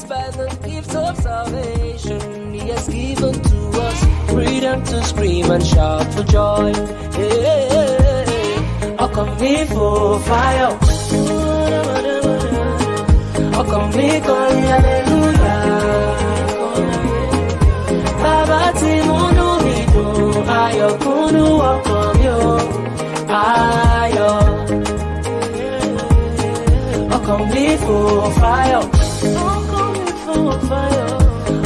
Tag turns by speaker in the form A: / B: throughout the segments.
A: find the gift of salvation. He has given to us freedom to scream and shout for joy. I'll come here for fire. I'll come here for hallelujah. Baba ti munu mi dun, ayọ̀ kúnnú ọkàn mi o, ayọ̀. I'll come here for fire. I'll come here for fire.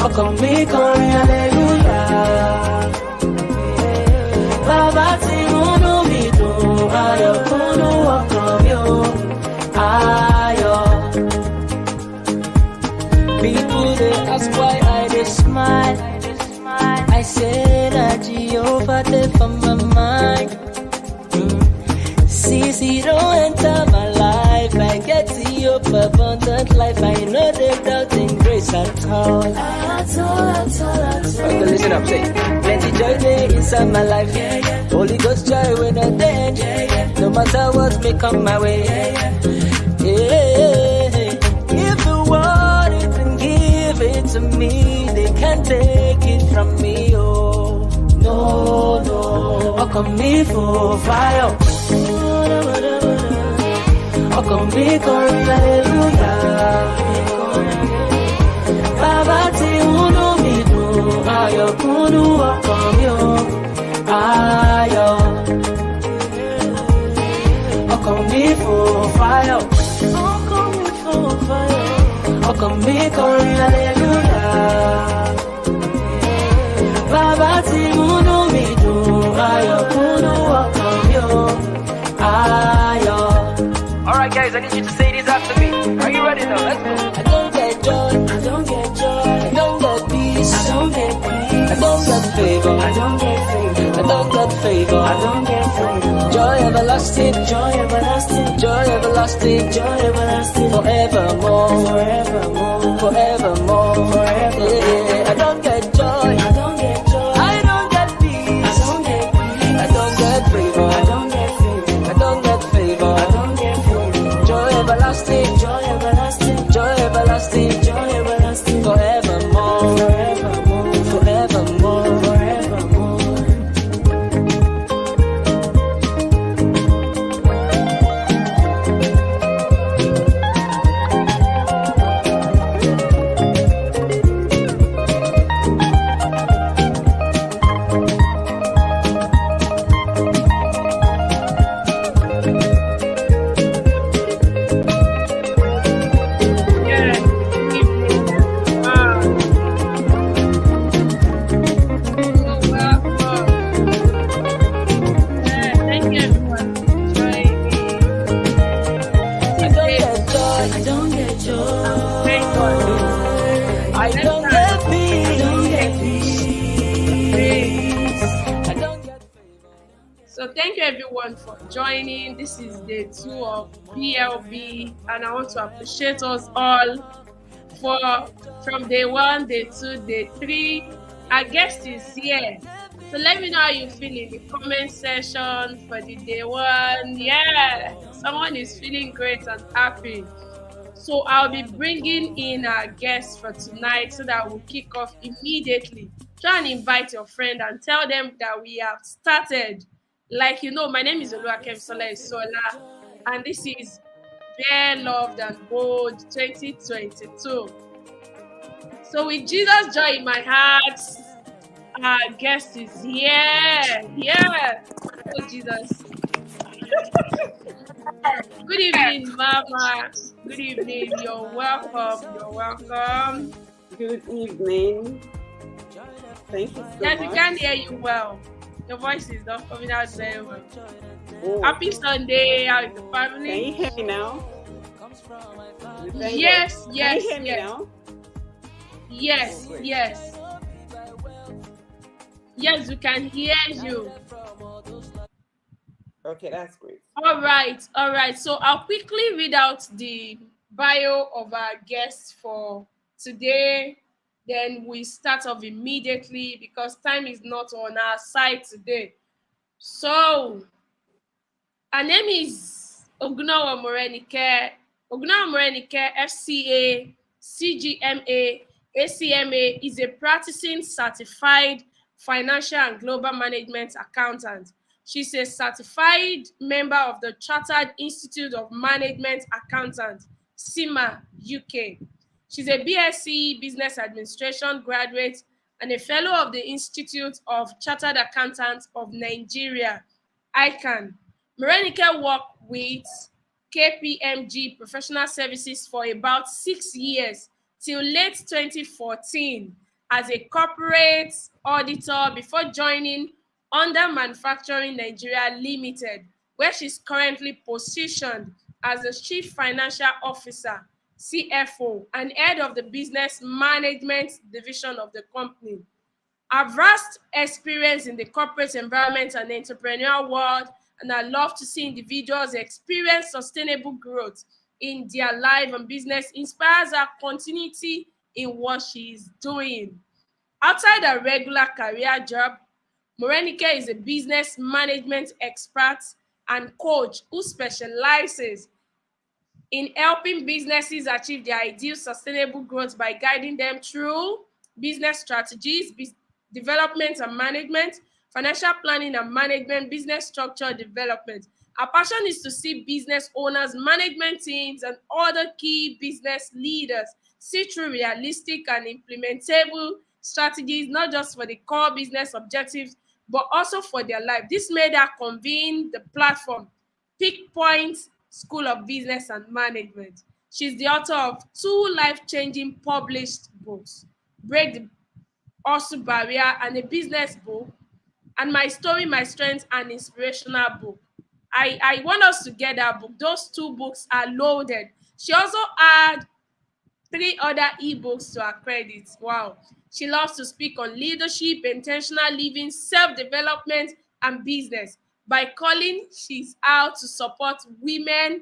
A: I'll come here for hallelujah. Baba ti munu mi dun, ayọ̀ kúnnú ọkàn mi o, ayọ̀. People they ask why I dey smile. I say that Jehovah dey for my mind. See, don't enter my life. I get the hope abundant life. I know they doubting grace at all. Okay, listen up, say. Plenty joy there inside my life. Holy Ghost joy when I dance. No matter what may come my way. If the world even give it to me, they can't take it from me. Oh, no. I'll come here for fire. I'll come here for hallelujah. Baba ti unu mi dun, ayọ̀ kúnnú ọkàn mi o, ayọ̀. I'll come here for fire. I'll come here for fire. I'll come here for hallelujah. Baba ti unu mi dun, ayọ̀ kúnnú ọkàn mi o, ayọ̀. Alright guys, I need you to say this after me. Are you ready now? Let's go. I don't get joy. I don't get joy. I don't get peace. I don't get peace. I don't get favor. I don't get favor. I don't get favor. I don't get favor. Joy everlasting. Joy everlasting. Joy everlasting. Joy everlasting. Forevermore. Forevermore. Forevermore. Forever. Yeah. I don't get joy. I don't get joy. I don't get peace. I don't get peace. I don't get favor. I don't get favor. I don't get favor. I don't get favor. Joy everlasting. Joy everlasting. Joy everlasting. Joy everlasting. Forevermore. Forevermore. Forevermore. Forevermore.
B: For joining. This is day 2 of BLB, and I want to appreciate us all from day 1, day 2, day 3. Our guest is here, so let me know how you feel in the comment section for the day 1. Yeah, someone is feeling great and happy. So I'll be bringing in our guest for tonight so that we'll kick off immediately. Try and invite your friend and tell them that we have started. Like you know, my name is Xemplaris Sola, and this is Bear Loved and Bold 2022. So with Jesus joy in my heart, our guest is here. Oh Jesus. Good evening, Mama. Good evening. You're welcome.
C: Good evening. Thank you so much.
B: Yes, we can hear you well. Your voice is not coming out very well.
C: Oh.
B: Happy Sunday, how is the family?
C: Can you hear me now?
B: Yes.
C: Can you hear me now?
B: Yes. Yes, we can hear you.
C: Okay, that's great.
B: All right. So I'll quickly read out the bio of our guest for today. Then we start off immediately because time is not on our side today. So, her name is Ogunawa Morenike, FCA CGMA, ACMA, is a practicing certified financial and global management accountant. She's a certified member of the Chartered Institute of Management Accountants, CIMA, UK. She's a BSc Business Administration graduate and a fellow of the Institute of Chartered Accountants of Nigeria, ICANN. Morenike worked with KPMG Professional Services for about 6 years till late 2014 as a corporate auditor before joining Under Manufacturing Nigeria Limited, where she's currently positioned as the Chief Financial Officer, CFO, and head of the Business Management Division of the company. Her vast experience in the corporate environment and entrepreneurial world, and I love to see individuals experience sustainable growth in their life and business, inspires her continuity in what she is doing. Outside her regular career job, Morenike is a business management expert and coach who specializes in helping businesses achieve their ideal sustainable growth by guiding them through business strategies, development and management, financial planning and management, business structure development. Our passion is to see business owners, management teams, and other key business leaders see through realistic and implementable strategies, not just for the core business objectives, but also for their life. This made her convene the platform Peak Point School of Business and Management. She's the author of 2 life-changing published books, Break the Hustle Barrier and a business book, and My Story, My Strength, an inspirational book. I want us to get that book. Those 2 books are loaded. She also had 3 other ebooks to her credit. Wow. She loves to speak on leadership, intentional living, self-development, and business. By calling, she's out to support women,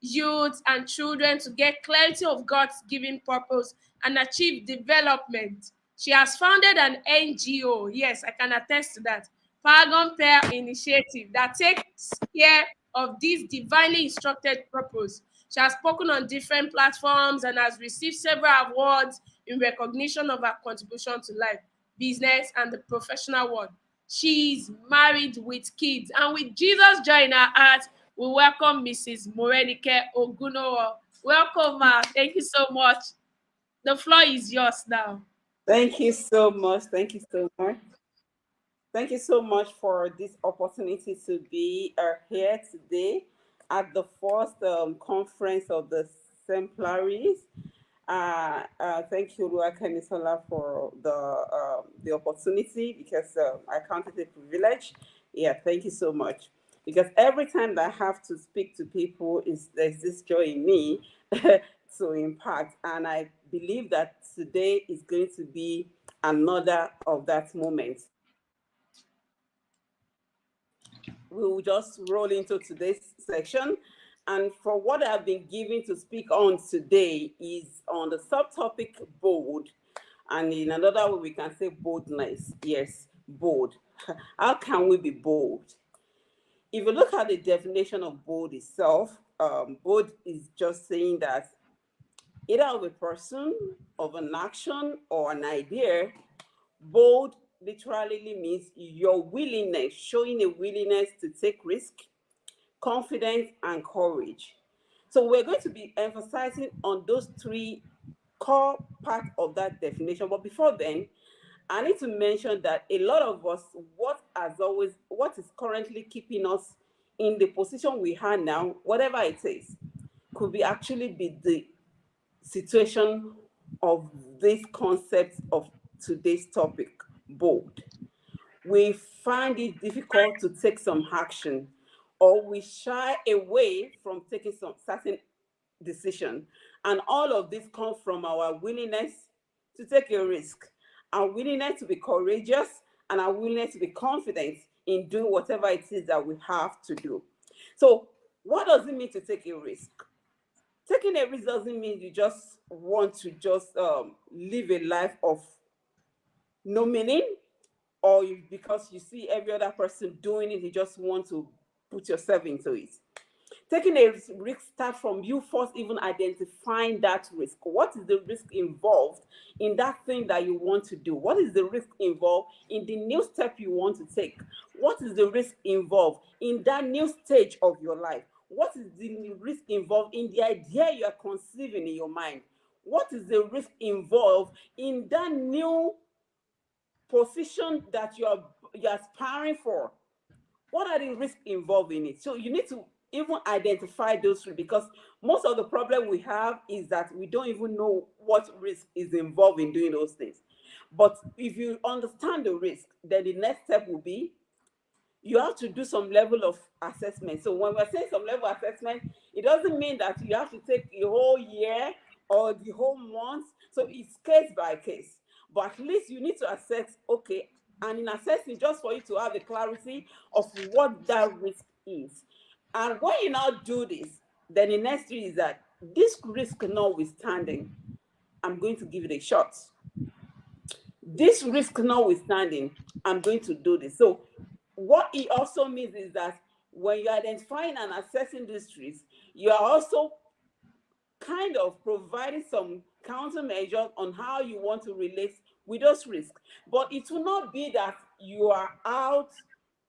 B: youth, and children to get clarity of God's given purpose and achieve development. She has founded an NGO, yes, I can attest to that, Paragon Pair Initiative, that takes care of this divinely instructed purpose. She has spoken on different platforms and has received several awards in recognition of her contribution to life, business, and the professional world. She's married with kids, and with Jesus joy in her heart, we welcome Mrs. Morenike Ogunowo. Welcome, ma. Thank you so much. The floor is yours now.
C: Thank you so much. Thank you so much. Thank you so much for this opportunity to be here today at the first conference of the Xemplaris. Thank you, Lua Kemisola, for the opportunity, because I count it a privilege. Yeah, thank you so much. Because every time that I have to speak to people, there's this joy in me to impact. And I believe that today is going to be another of that moment. We will just roll into today's section. And for what I've been given to speak on today is on the subtopic bold. And in another way, we can say boldness. Yes, bold. How can we be bold? If you look at the definition of bold itself, bold is just saying that either of a person, of an action, or an idea. Bold literally means your willingness, showing a willingness to take risk, confidence, and courage. So we're going to be emphasizing on those 3 core parts of that definition. But before then, I need to mention that a lot of us, what is currently keeping us in the position we are now, whatever it is, could be actually be the situation of this concept of today's topic, bold. We find it difficult to take some action, or we shy away from taking some certain decision. And all of this comes from our willingness to take a risk, our willingness to be courageous, and our willingness to be confident in doing whatever it is that we have to do. So what does it mean to take a risk? Taking a risk doesn't mean you just want to live a life of no meaning, or because you see every other person doing it, you just want to put yourself into it. taking a risk starts from you first even identifying that risk. What is the risk involved in that thing that you want to do? What is the risk involved in the new step you want to take? What is the risk involved in that new stage of your life? What is the risk involved in the idea you are conceiving in your mind? What is the risk involved in that new position that you're aspiring for? What are the risks involved in it? So you need to even identify those risks, because most of the problem we have is that we don't even know what risk is involved in doing those things. But if you understand the risk, then the next step will be you have to do some level of assessment. So when we're saying some level of assessment, it doesn't mean that you have to take a whole year or the whole month. So it's case by case. But at least you need to assess, okay, and in assessing, just for you to have the clarity of what that risk is. And when you now do this, then the next thing is that this risk notwithstanding, I'm going to give it a shot. This risk notwithstanding, I'm going to do this. So what it also means is that when you're identifying and assessing these risks, you are also kind of providing some countermeasures on how you want to relate with those risks. But it will not be that you are out,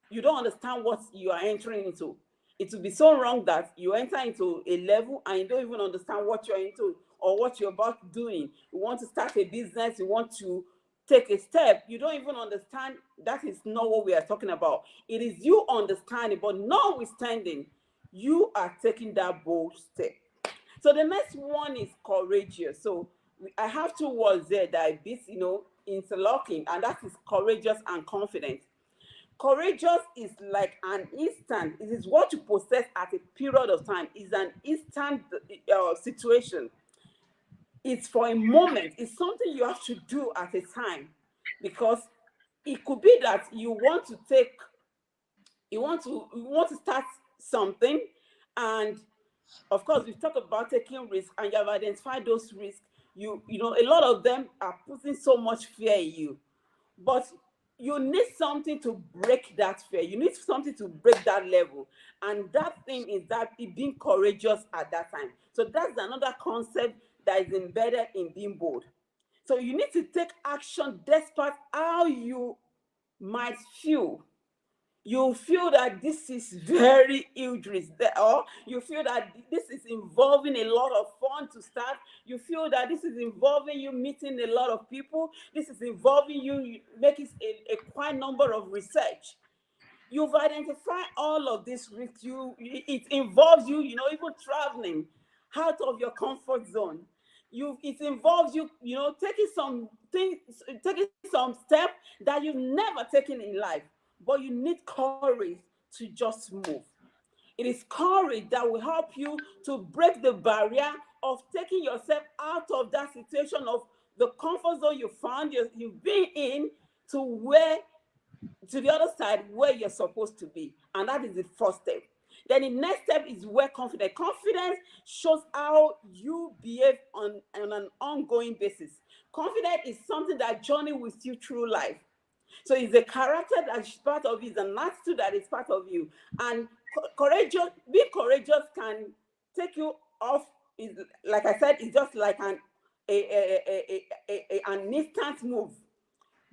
C: you don't understand what you are entering into. It will be so wrong that you enter into a level and you don't even understand what you're into or what you're about doing. You want to start a business, you want to take a step, you don't even understand. That is not what we are talking about. It is you understanding, but notwithstanding, you are taking that bold step. So the next one is courageous. So I have two words there that I beat, interlocking, and that is courageous and confident. Courageous is like an instant. It is what you possess at a period of time. It's an instant situation. It's for a moment. It's something you have to do at a time, because it could be that you want to start something, and of course we talk about taking risks, and you have identified those risks. A lot of them are putting so much fear in you, but you need something to break that fear. You need something to break that level, and that thing is that being courageous at that time. So that's another concept that is embedded in being bold. So you need to take action despite how you might feel. You feel that this is very huge risk, or you feel that this is involving a lot of fun to start. You feel that this is involving you meeting a lot of people. This is involving you making a quite number of research. You've identified all of this risks. It involves you, even traveling out of your comfort zone. It involves you, taking some step that you've never taken in life, but you need courage to just move. It is courage that will help you to break the barrier of taking yourself out of that situation of the comfort zone you've been in to the other side where you're supposed to be. And that is the first step. Then the next step is where confidence. Confidence shows how you behave on an ongoing basis. Confidence is something that journeys with you through life. So it's a character that is part of you, it's an attitude that is part of you. And being courageous can take you off. Like I said, it's just like an instant move.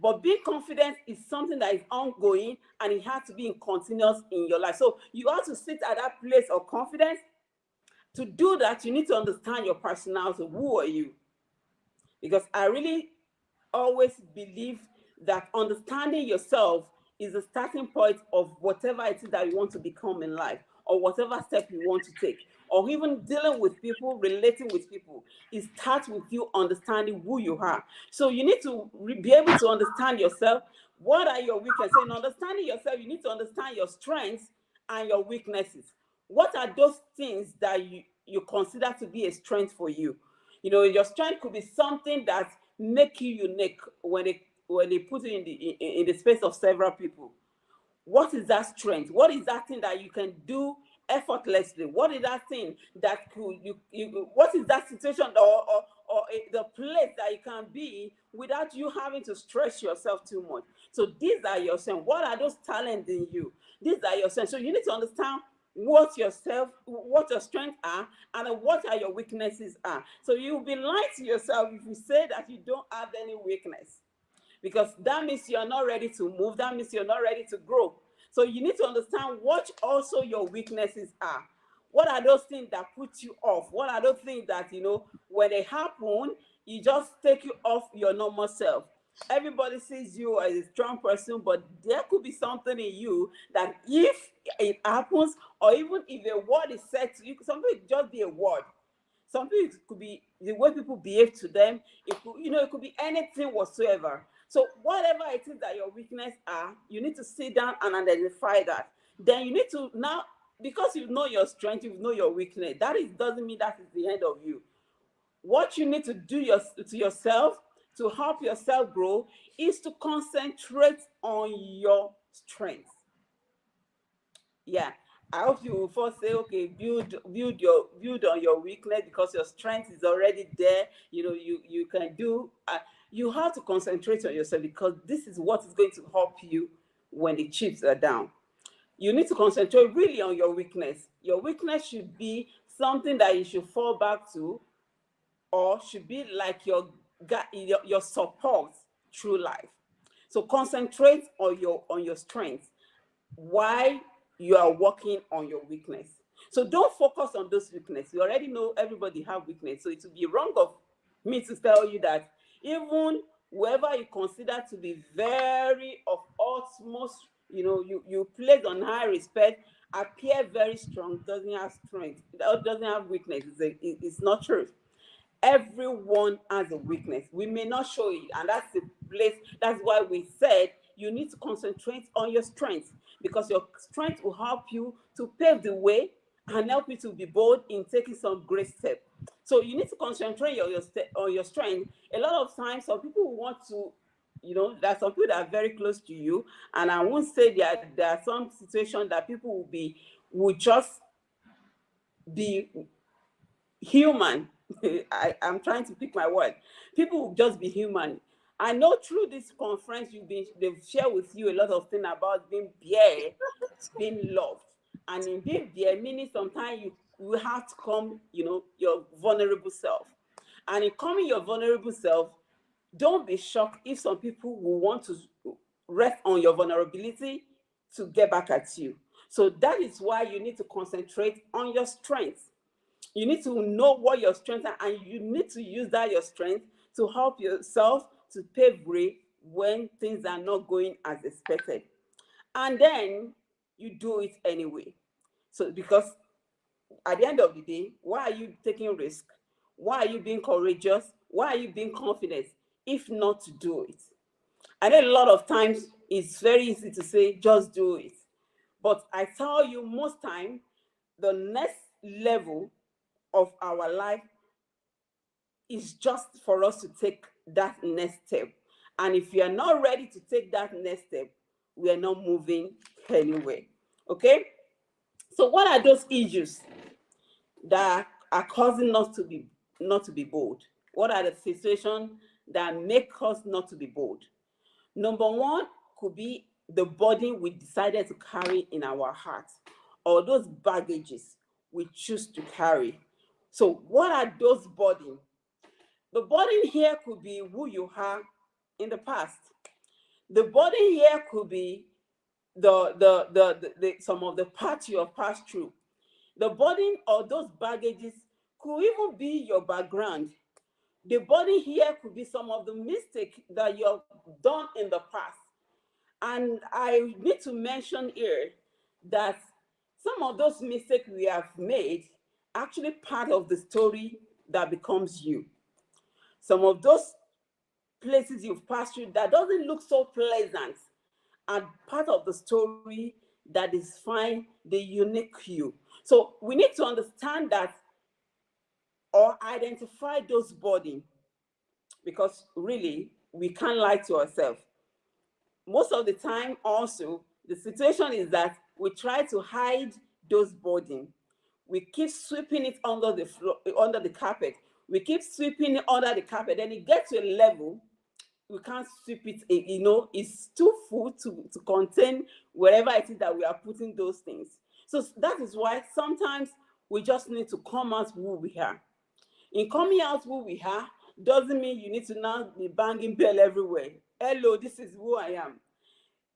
C: But being confident is something that is ongoing, and it has to be continuous in your life. So you have to sit at that place of confidence. To do that, you need to understand your personality. Who are you? Because I really always believe that understanding yourself is the starting point of whatever it is that you want to become in life, or whatever step you want to take, or even dealing with people, relating with people. It starts with you understanding who you are. So you need to be able to understand yourself. What are your weaknesses? In understanding yourself, you need to understand your strengths and your weaknesses. What are those things that you consider to be a strength for you? Your strength could be something that make you unique when they put it in the space of several people. What is that strength? What is that thing that you can do effortlessly? What is that thing that what is that situation or the place that you can be without you having to stress yourself too much? So these are your strengths. What are those talents in you? These are your strengths. So you need to understand what your strengths are, and what are your weaknesses are. So you'll be lying to yourself if you say that you don't have any weakness, because that means you're not ready to move. That means you're not ready to grow. So you need to understand what also your weaknesses are. What are those things that put you off? What are those things that, when they happen, you just take you off your normal self? Everybody sees you as a strong person, but there could be something in you that if it happens, or even if a word is said to you, something could just be a word. Something could be the way people behave to them. It could be anything whatsoever. So whatever it is that your weakness are, you need to sit down and identify that. Then you need to now, because you know your strength, you know your weakness. Doesn't mean that is the end of you. What you need to do to yourself to help yourself grow is to concentrate on your strength. Yeah, I hope you will first say, okay, build on your weakness, because your strength is already there. You can do. You have to concentrate on yourself, because this is what is going to help you when the chips are down. You need to concentrate really on your weakness. Your weakness should be something that you should fall back to, or should be like your support through life. So concentrate on your strengths while you are working on your weakness. So don't focus on those weaknesses. You already know everybody have weakness. So it would be wrong of me to tell you that even whoever you consider to be very of utmost, you place on high respect, appear very strong, doesn't have strength, doesn't have weakness. It's not true. Everyone has a weakness. We may not show it, and that's the place. That's why we said you need to concentrate on your strengths, because your strength will help you to pave the way and help you to be bold in taking some great steps. So you need to concentrate on your strength. A lot of times, some people want to, there are some people that are very close to you, and I won't say there are some situations that people will just be human. I'm trying to pick my word. People will just be human. I know through this conference they've shared with you a lot of things about being bare, being loved. And in being bare, meaning sometimes you will have to come, your vulnerable self. And in coming your vulnerable self, don't be shocked if some people will want to rest on your vulnerability to get back at you. So that is why you need to concentrate on your strengths. You need to know what your strengths are, and you need to use your strength to help yourself to pave way when things are not going as expected. And then you do it anyway. So because at the end of the day, why are you taking risk? Why are you being courageous? Why are you being confident if not to do it? I know a lot of times it's very easy to say, just do it. But I tell you, most time, the next level of our life is just for us to take that next step. And if we are not ready to take that next step, we are not moving anywhere. Okay? So what are those issues that are causing us not to be bold? What are the situations that make us not to be bold? Number one could be the burden we decided to carry in our hearts, or those baggages we choose to carry. So what are those burdens? The burden here could be who you are in the past. The burden here could be some of the parts you have passed through. The burden or those baggages could even be your background. The burden here could be some of the mistakes that you have done in the past. And I need to mention here that some of those mistakes we have made actually part of the story that becomes you. Some of those places you've passed through that doesn't look so pleasant are part of the story that define the unique you. So we need to understand that, or identify those burdens, because really we can't lie to ourselves. Most of the time also, the situation is that we try to hide those burdens. We keep sweeping it under the floor, under the carpet. We keep sweeping it under the carpet. Then it gets to a level we can't sweep it. It's too full to contain wherever it is that we are putting those things. So that is why sometimes we just need to come out who we are. In coming out who we are doesn't mean you need to now be banging bell everywhere. Hello, this is who I am.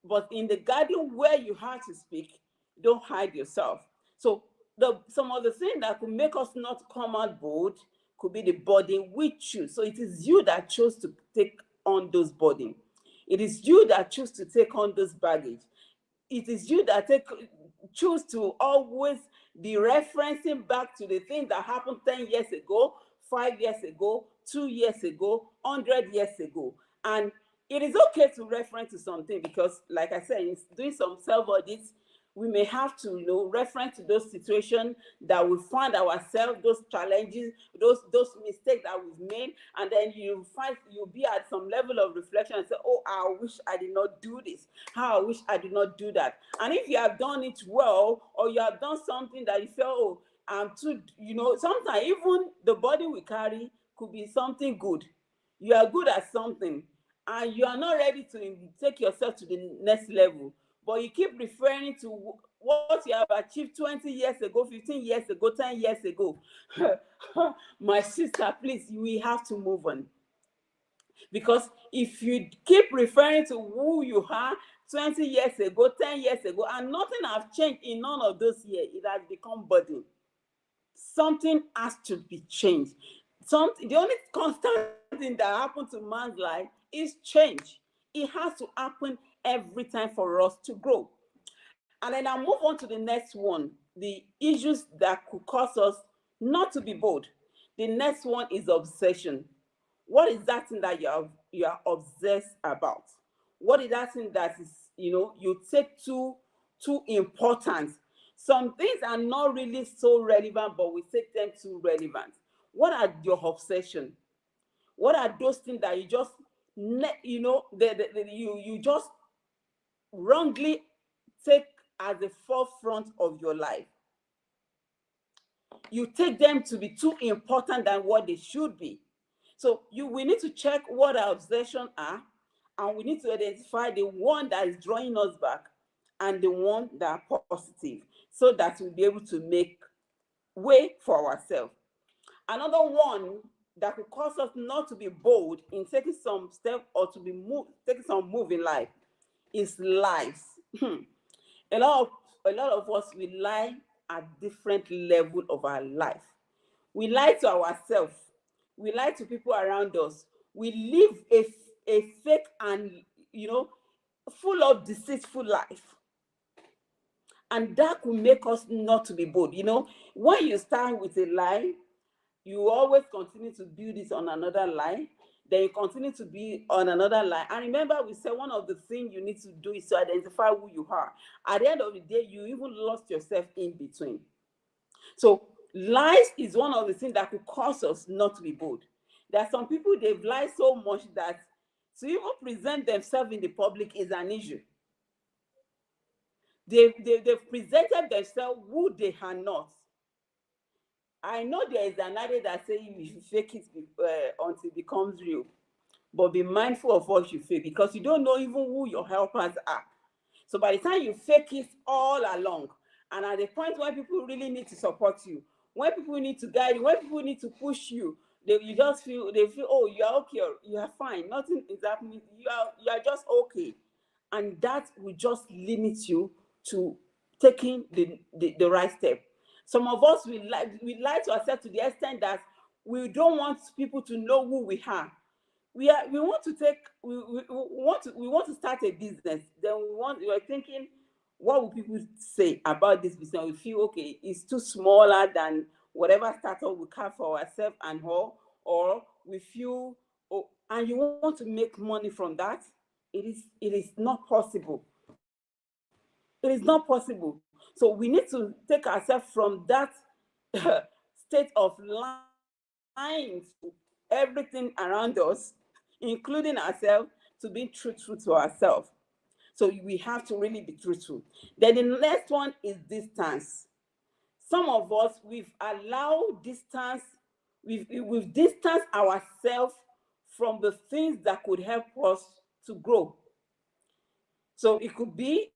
C: But in the garden where you have to speak, don't hide yourself. So some of the things that could make us not come out bold could be the burden we choose. So it is you that chose to take on those burden. It is you that choose to take on those baggage. It is you that choose to always be referencing back to the things that happened 10 years ago, 5 years ago, 2 years ago, 100 years ago. And it is okay to reference to something because, like I said, in doing some self-audits, we may have to, reference to those situations that we find ourselves, those challenges, those mistakes that we've made, and then you'll be at some level of reflection and say, oh, I wish I did not do this. How I wish I did not do that. And if you have done it well, or you have done something that you feel, oh, I'm too, sometimes even the body we carry could be something good. You are good at something, and you are not ready to take yourself to the next level. But you keep referring to what you have achieved 20 years ago, 15 years ago, 10 years ago. My sister, please, we have to move on. Because if you keep referring to who you are 20 years ago, 10 years ago, and nothing has changed in none of those years, it has become burden. Something has to be changed. The only constant thing that happens to man's life is change. It has to happen every time for us to grow. And then I'll move on to the next one, the issues that could cause us not to be bold. The next one is obsession. What is that thing that you are obsessed about? What is that thing that is, you take too important? Some things are not really so relevant, but we take them too relevant. What are your obsession? What are those things that you just, you just wrongly take as the forefront of your life? You take them to be too important than what they should be. So we need to check what our obsessions are, and we need to identify the one that is drawing us back and the one that are positive, so that we'll be able to make way for ourselves. Another one that could cause us not to be bold in taking some step or to be taking some move in life is lies. A lot of us, we lie at different level of our life. We lie to ourselves. We lie to people around us. We live a fake and, full of deceitful life. And that will make us not to be bold. When you start with a lie, you always continue to build it on another lie. Then you continue to be on another lie. And remember, we said one of the things you need to do is to identify who you are. At the end of the day, you even lost yourself in between. So lies is one of the things that could cause us not to be bold. There are some people, they've lied so much that to even present themselves in the public is an issue. They've presented themselves who they are not. I know there is an adage that says you should fake it until it becomes real. But be mindful of what you fake, because you don't know even who your helpers are. So by the time you fake it all along, and at the point when people really need to support you, when people need to guide you, when people need to push you, they feel, oh, you are okay, you are fine, nothing is happening, you are just okay. And that will just limit you to taking the right step. Some of us, we lie to ourselves to the extent that we don't want people to know who we are. We want to start a business. Then we are thinking, what will people say about this business? We feel, okay, it's too smaller than whatever startup we have for ourselves and all, or we feel, oh, and you want to make money from that. It is not possible. It is not possible. So we need to take ourselves from that state of lying to everything around us, including ourselves, to be truthful to ourselves. So we have to really be truthful. Then the next one is distance. Some of us, we've allowed distance, we've distanced ourselves from the things that could help us to grow. So it could be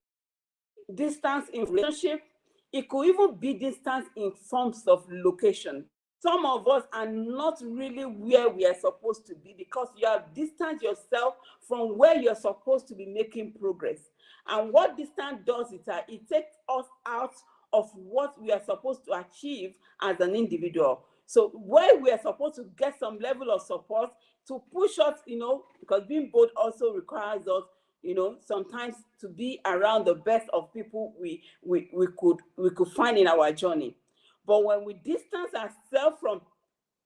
C: distance in relationship, It could even be distance in terms of location. Some of us are not really where we are supposed to be because you have distanced yourself from where you're supposed to be making progress. And what distance does is that it takes us out of what we are supposed to achieve as an individual. So where we are supposed to get some level of support to push us, because being bold also requires us, sometimes to be around the best of people we could find in our journey. But when we distance ourselves from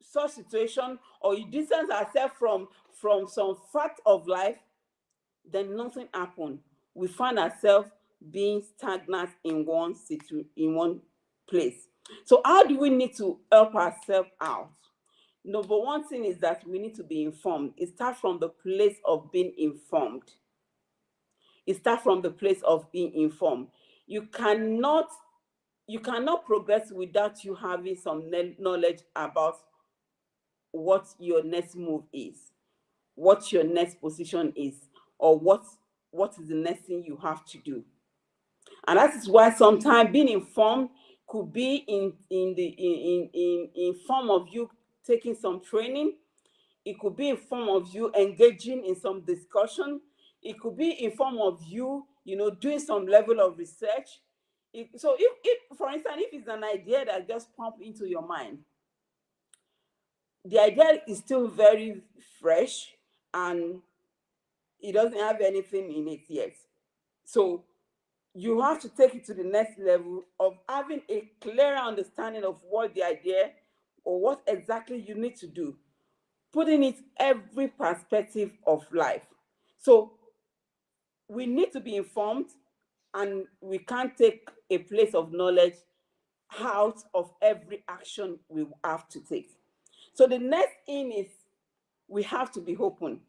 C: such situation, or you distance ourselves from some fact of life, then nothing happens. We find ourselves being stagnant in one place. So how do we need to help ourselves out? Number one thing is that we need to be informed. It starts from the place of being informed. It starts from the place of being informed. You cannot progress without you having some knowledge about what your next move is, what your next position is, or what is the next thing you have to do. And that is why sometimes being informed could be in form of you taking some training. It could be in form of you engaging in some discussion. It could be in form of you, doing some level of research. So if, for instance, if it's an idea that just popped into your mind, the idea is still very fresh and it doesn't have anything in it yet. So you have to take it to the next level of having a clearer understanding of what the idea or what exactly you need to do, putting it every perspective of life. So we need to be informed, and we can't take a place of knowledge out of every action we have to take. So the next thing is we have to be open.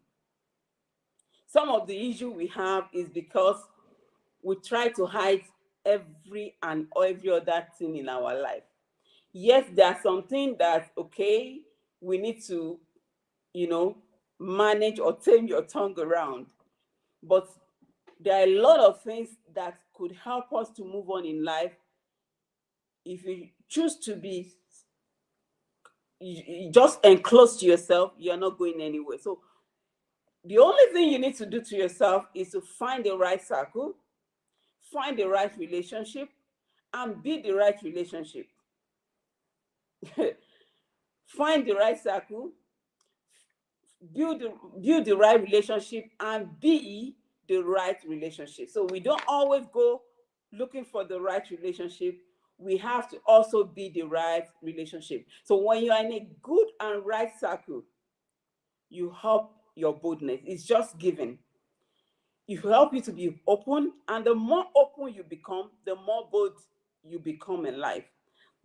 C: Some of the issue we have is because we try to hide every other thing in our life. Yes, there are some things that, okay, we need to, manage or tame your tongue around. But there are a lot of things that could help us to move on in life. If you choose to be just enclosed to yourself, you're not going anywhere. So the only thing you need to do to yourself is to find the right circle, find the right relationship, and be the right relationship. Find the right circle, build the right relationship, and be the right relationship. So we don't always go looking for the right relationship. We have to also be the right relationship. So when you are in a good and right circle, you help your boldness. It's just given. It will help you to be open, and the more open you become, the more bold you become in life.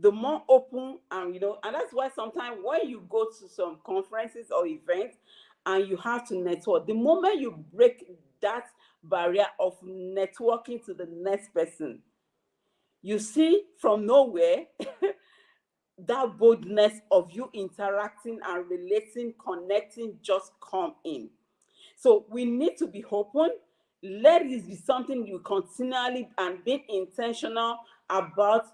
C: The more open, and and that's why sometimes when you go to some conferences or events and you have to network, the moment you break that barrier of networking to the next person, you see from nowhere that boldness of you interacting and relating, connecting just come in. So we need to be open. Let it be something you continually and be intentional about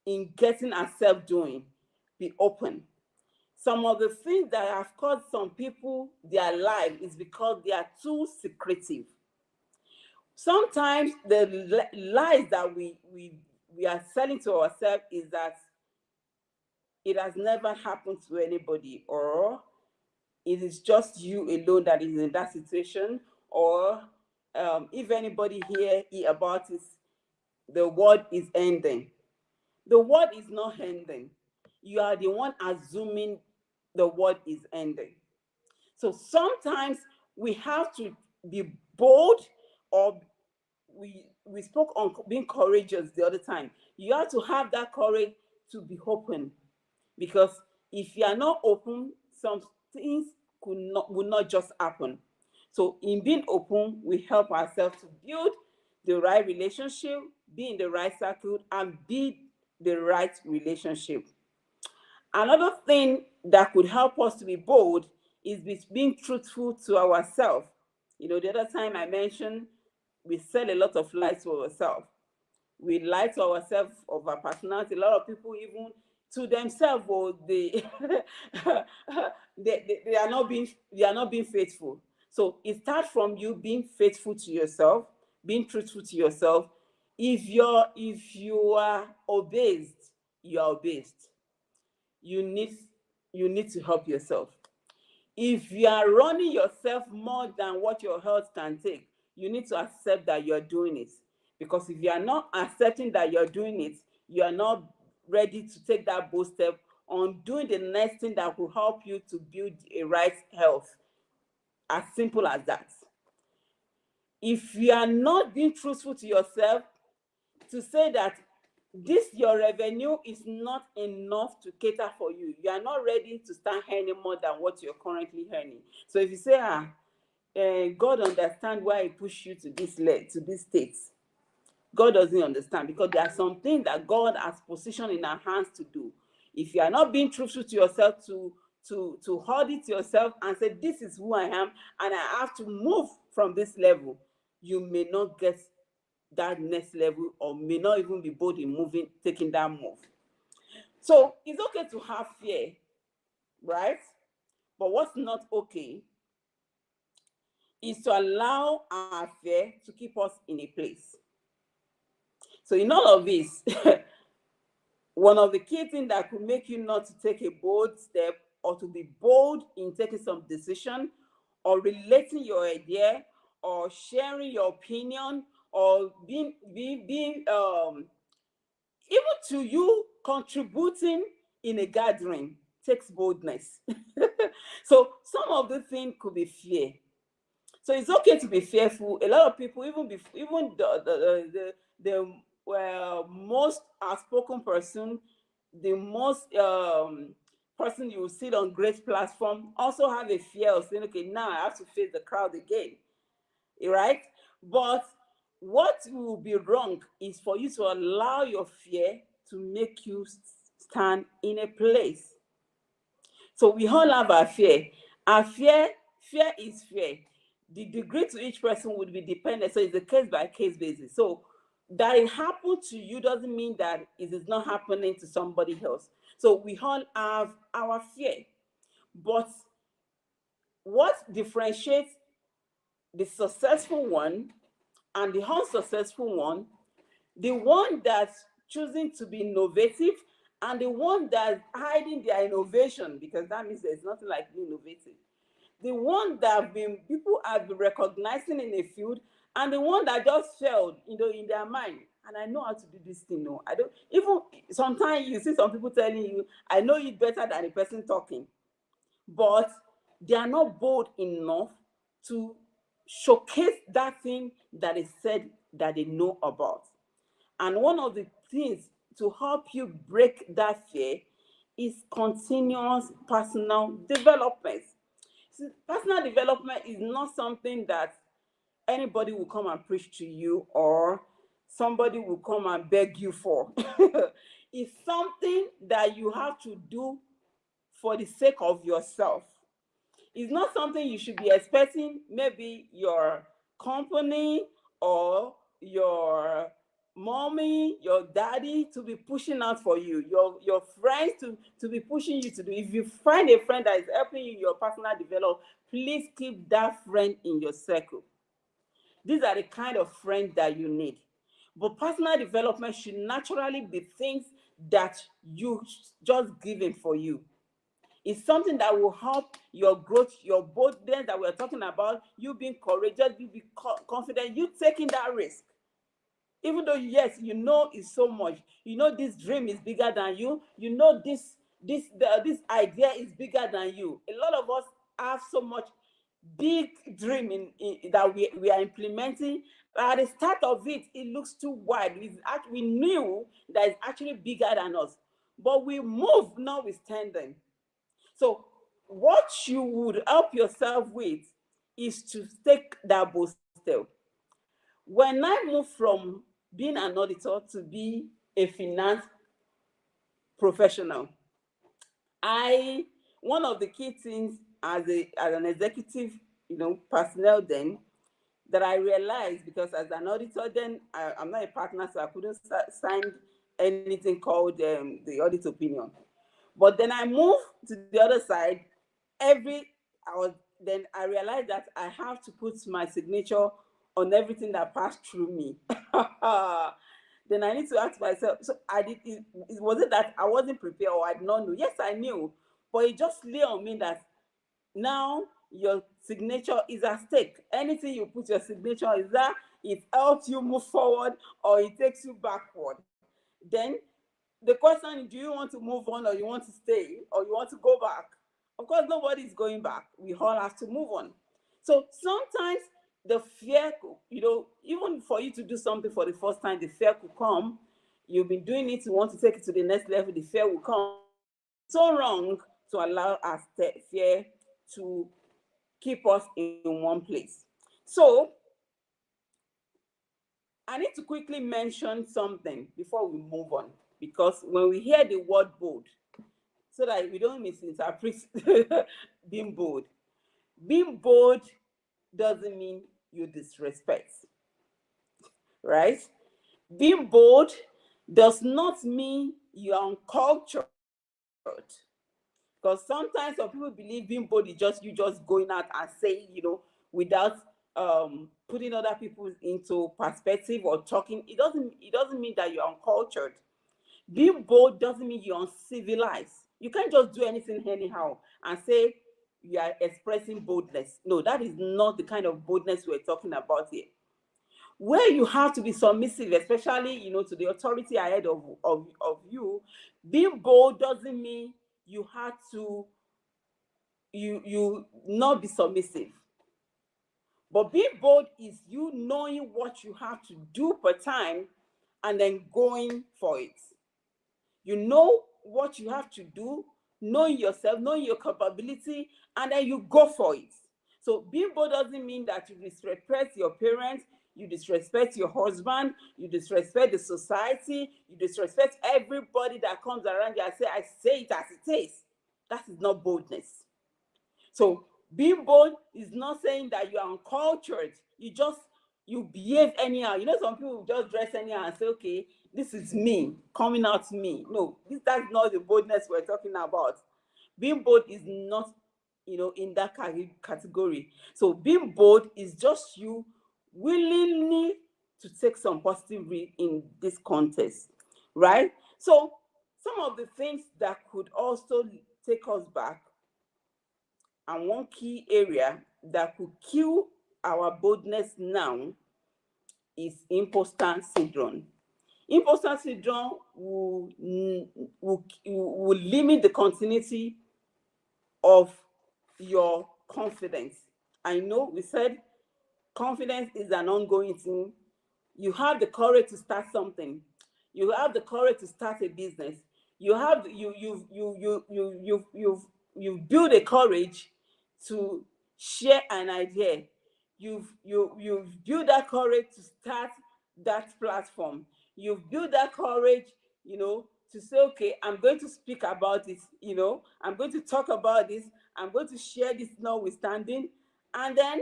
C: in getting ourselves doing. Be open. Some of the things that have caused some people their life is because they are too secretive. Sometimes the lies that we are selling to ourselves is that it has never happened to anybody, or it is just you alone that is in that situation, or if anybody hear about it, the world is ending. The world is not ending. You are the one assuming the world is ending. So sometimes we have to be bold, or we spoke on being courageous the other time. You have to have that courage to be open, because if you are not open, some things will not just happen. So in being open, we help ourselves to build the right relationship, be in the right circle, and be the right relationship. Another thing that could help us to be bold is being truthful to ourselves. The other time I mentioned we sell a lot of lies to ourselves. We lie to ourselves of our personality. A lot of people, even to themselves, or they, they are not being faithful. So it starts from you being faithful to yourself, being truthful to yourself. If you are obese, you are obese. You need to help yourself. If you are running yourself more than what your health can take, you need to accept that you're doing it. Because if you are not accepting that you're doing it, you are not ready to take that bold step on doing the next thing that will help you to build a right health. As simple as that. If you are not being truthful to yourself to say that this your revenue is not enough to cater for you, you are not ready to start earning more than what you're currently earning. So if you say, God understand why he pushed you to this state, God doesn't understand, because there are some things that God has positioned in our hands to do. If you are not being truthful to yourself, to audit yourself and say, this is who I am and I have to move from this level, you may not get that next level, or may not even be bold in taking that move. So it's okay to have fear, right? But what's not okay is to allow our fear to keep us in a place. So in all of this, one of the key things that could make you not to take a bold step, or to be bold in taking some decision, or relating your idea, or sharing your opinion, or being even to you contributing in a gathering, takes boldness. So some of the things could be fear. So it's okay to be fearful. A lot of people, even the most outspoken person, the most person you will see on great platform, also have a fear of saying, okay, now I have to face the crowd again, right? But what will be wrong is for you to allow your fear to make you stand in a place. So we all have our fear. Our fear is fear. The degree to each person would be dependent. So it's a case by case basis. So that it happened to you doesn't mean that it is not happening to somebody else. So we all have our fear. But what differentiates the successful one and the unsuccessful one, the one that's choosing to be innovative and the one that's hiding their innovation, because that means there's nothing like being innovative. The one that people have been recognizing in a field, and the one that just failed, in their mind. And I know how to do this thing. No, I don't. Even sometimes you see some people telling you, I know it better than the person talking, but they are not bold enough to showcase that thing that is said that they know about. And one of the things to help you break that fear is continuous personal development. See, personal development is not something that anybody will come and preach to you, or somebody will come and beg you for. It's something that you have to do for the sake of yourself. It's not something you should be expecting maybe your company or your mommy, your daddy to be pushing out for you, your friends to be pushing you to do. If you find a friend that is helping you in your personal development, please keep that friend in your circle. These are the kind of friends that you need. But personal development should naturally be things that you just given for you. It's something that will help your growth, your boldness that we're talking about, you being courageous, you be confident, you taking that risk. Even though, yes, you know it's so much. You know this dream is bigger than you. You know this idea is bigger than you. A lot of us have so much big dream that we are implementing. At the start of it, it looks too wide. We knew that it's actually bigger than us. But we move notwithstanding. So what you would help yourself with is to take that bold step. When I moved from being an auditor to be a finance professional, one of the key things as an executive, personnel then, that I realized, because as an auditor, then I'm not a partner, so I couldn't sign anything called the audit opinion. But then I moved to the other side. Then I realized that I have to put my signature on everything that passed through me. Then I need to ask myself, so I did, was it that I wasn't prepared or I did not know? Yes, I knew, but it just lay on me that now your signature is at stake. Anything you put your signature is that it helps you move forward or it takes you backward. Then the question is, do you want to move on, or you want to stay, or you want to go back? Of course, nobody's going back. We all have to move on. So sometimes the fear, even for you to do something for the first time, the fear could come. You've been doing it, you want to take it to the next level, the fear will come. So wrong to allow our fear to keep us in one place. So I need to quickly mention something before we move on, because when we hear the word bold, so that we don't misinterpret being bold doesn't mean you disrespect, right? Being bold does not mean you are uncultured, because sometimes some people believe being bold is just you just going out and saying, without putting other people into perspective or talking. It doesn't mean that you're uncultured. Being bold doesn't mean you're uncivilized. You can't just do anything anyhow and say you are expressing boldness. No, that is not the kind of boldness we're talking about here. Where you have to be submissive, especially to the authority ahead of you. Being bold doesn't mean you have to you not be submissive. But being bold is you knowing what you have to do per time and then going for it. You know what you have to do, knowing yourself, knowing your capability, and then you go for it. So being bold doesn't mean that you disrespect your parents, you disrespect your husband, you disrespect the society, you disrespect everybody that comes around you. I say it as it is. That is not boldness. So being bold is not saying that you are uncultured. You behave anyhow. Some people just dress anyhow and say, okay, this is me, coming out to me. No, that's not the boldness we're talking about. Being bold is not, in that category. So being bold is just you willingly to take some positive risk in this context, right? So some of the things that could also take us back, and one key area that could kill our boldness now, is imposter syndrome. Imposter syndrome will limit the continuity of your confidence. I know we said confidence is an ongoing thing. You have the courage to start something. You have the courage to start a business. You've built a courage to share an idea. You've built that courage to start that platform. You've built that courage, to say, okay, I'm going to speak about this, I'm going to talk about this, I'm going to share this notwithstanding. And then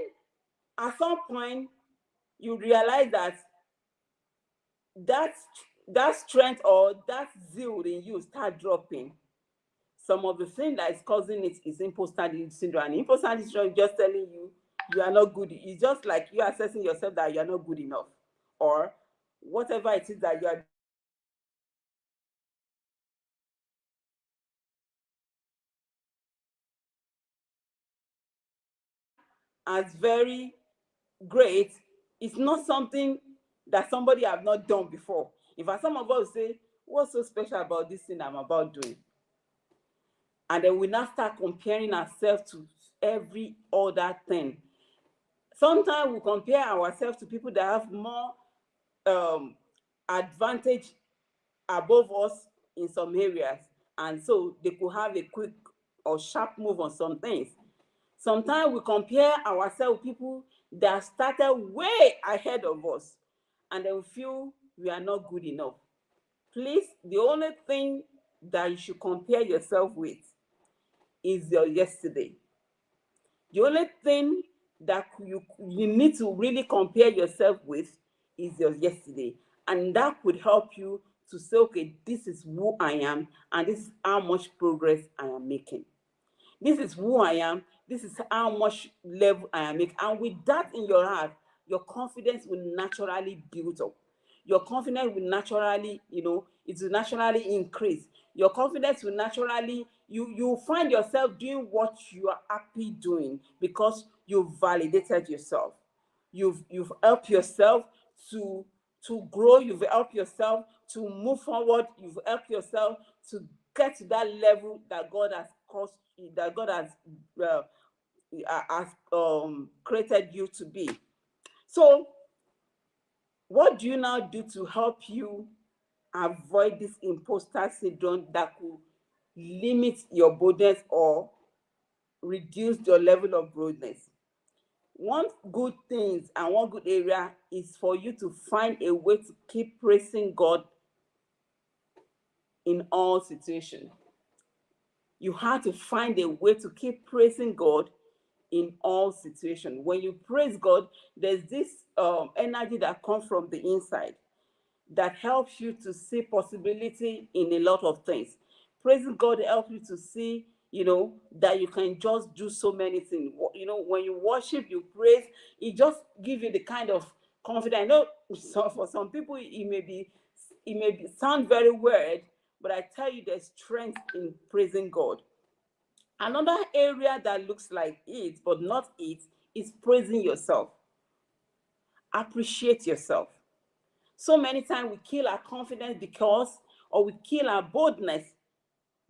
C: at some point, you realize that strength or that zeal in you start dropping. Some of the things that is causing it is imposter syndrome. And imposter syndrome is just telling you are not good. It's just like you assessing yourself that you are not good enough, or whatever it is that you are as very great. It's not something that somebody have not done before. In fact, some of us say, what's so special about this thing I'm about doing? And then we now start comparing ourselves to every other thing. Sometimes we compare ourselves to people that have more advantage above us in some areas, and so they could have a quick or sharp move on some things. Sometimes we compare ourselves with people that started way ahead of us, and then we feel we are not good enough. Please, the only thing that you should compare yourself with is your yesterday. The only thing that you need to really compare yourself with is your yesterday. And that could help you to say, okay, this is who I am, and this is how much progress I am making. This is who I am. This is how much level I am making. And with that in your heart, your confidence will naturally build up. Your confidence will naturally, it will naturally increase. Your confidence will naturally, you find yourself doing what you are happy doing because you've validated yourself. You've helped yourself to grow. You've helped yourself to move forward. You've helped yourself to get to that level that God has caused, that God has created you to be. So what do you now do to help you avoid this imposter syndrome that could limit your boldness or reduce your level of boldness? One good thing and one good area is for you to find a way to keep praising God in all situations. You have to find a way to keep praising God in all situations. When you praise God, there's this energy that comes from the inside that helps you to see possibility in a lot of things. Praising God helps you to see, that you can just do so many things. When you worship, you praise, it just gives you the kind of confidence. I know for some people it may sound very weird, but I tell you there's strength in praising God. Another area that looks like it, but not it, is praising yourself. Appreciate yourself. So many times we kill our confidence or we kill our boldness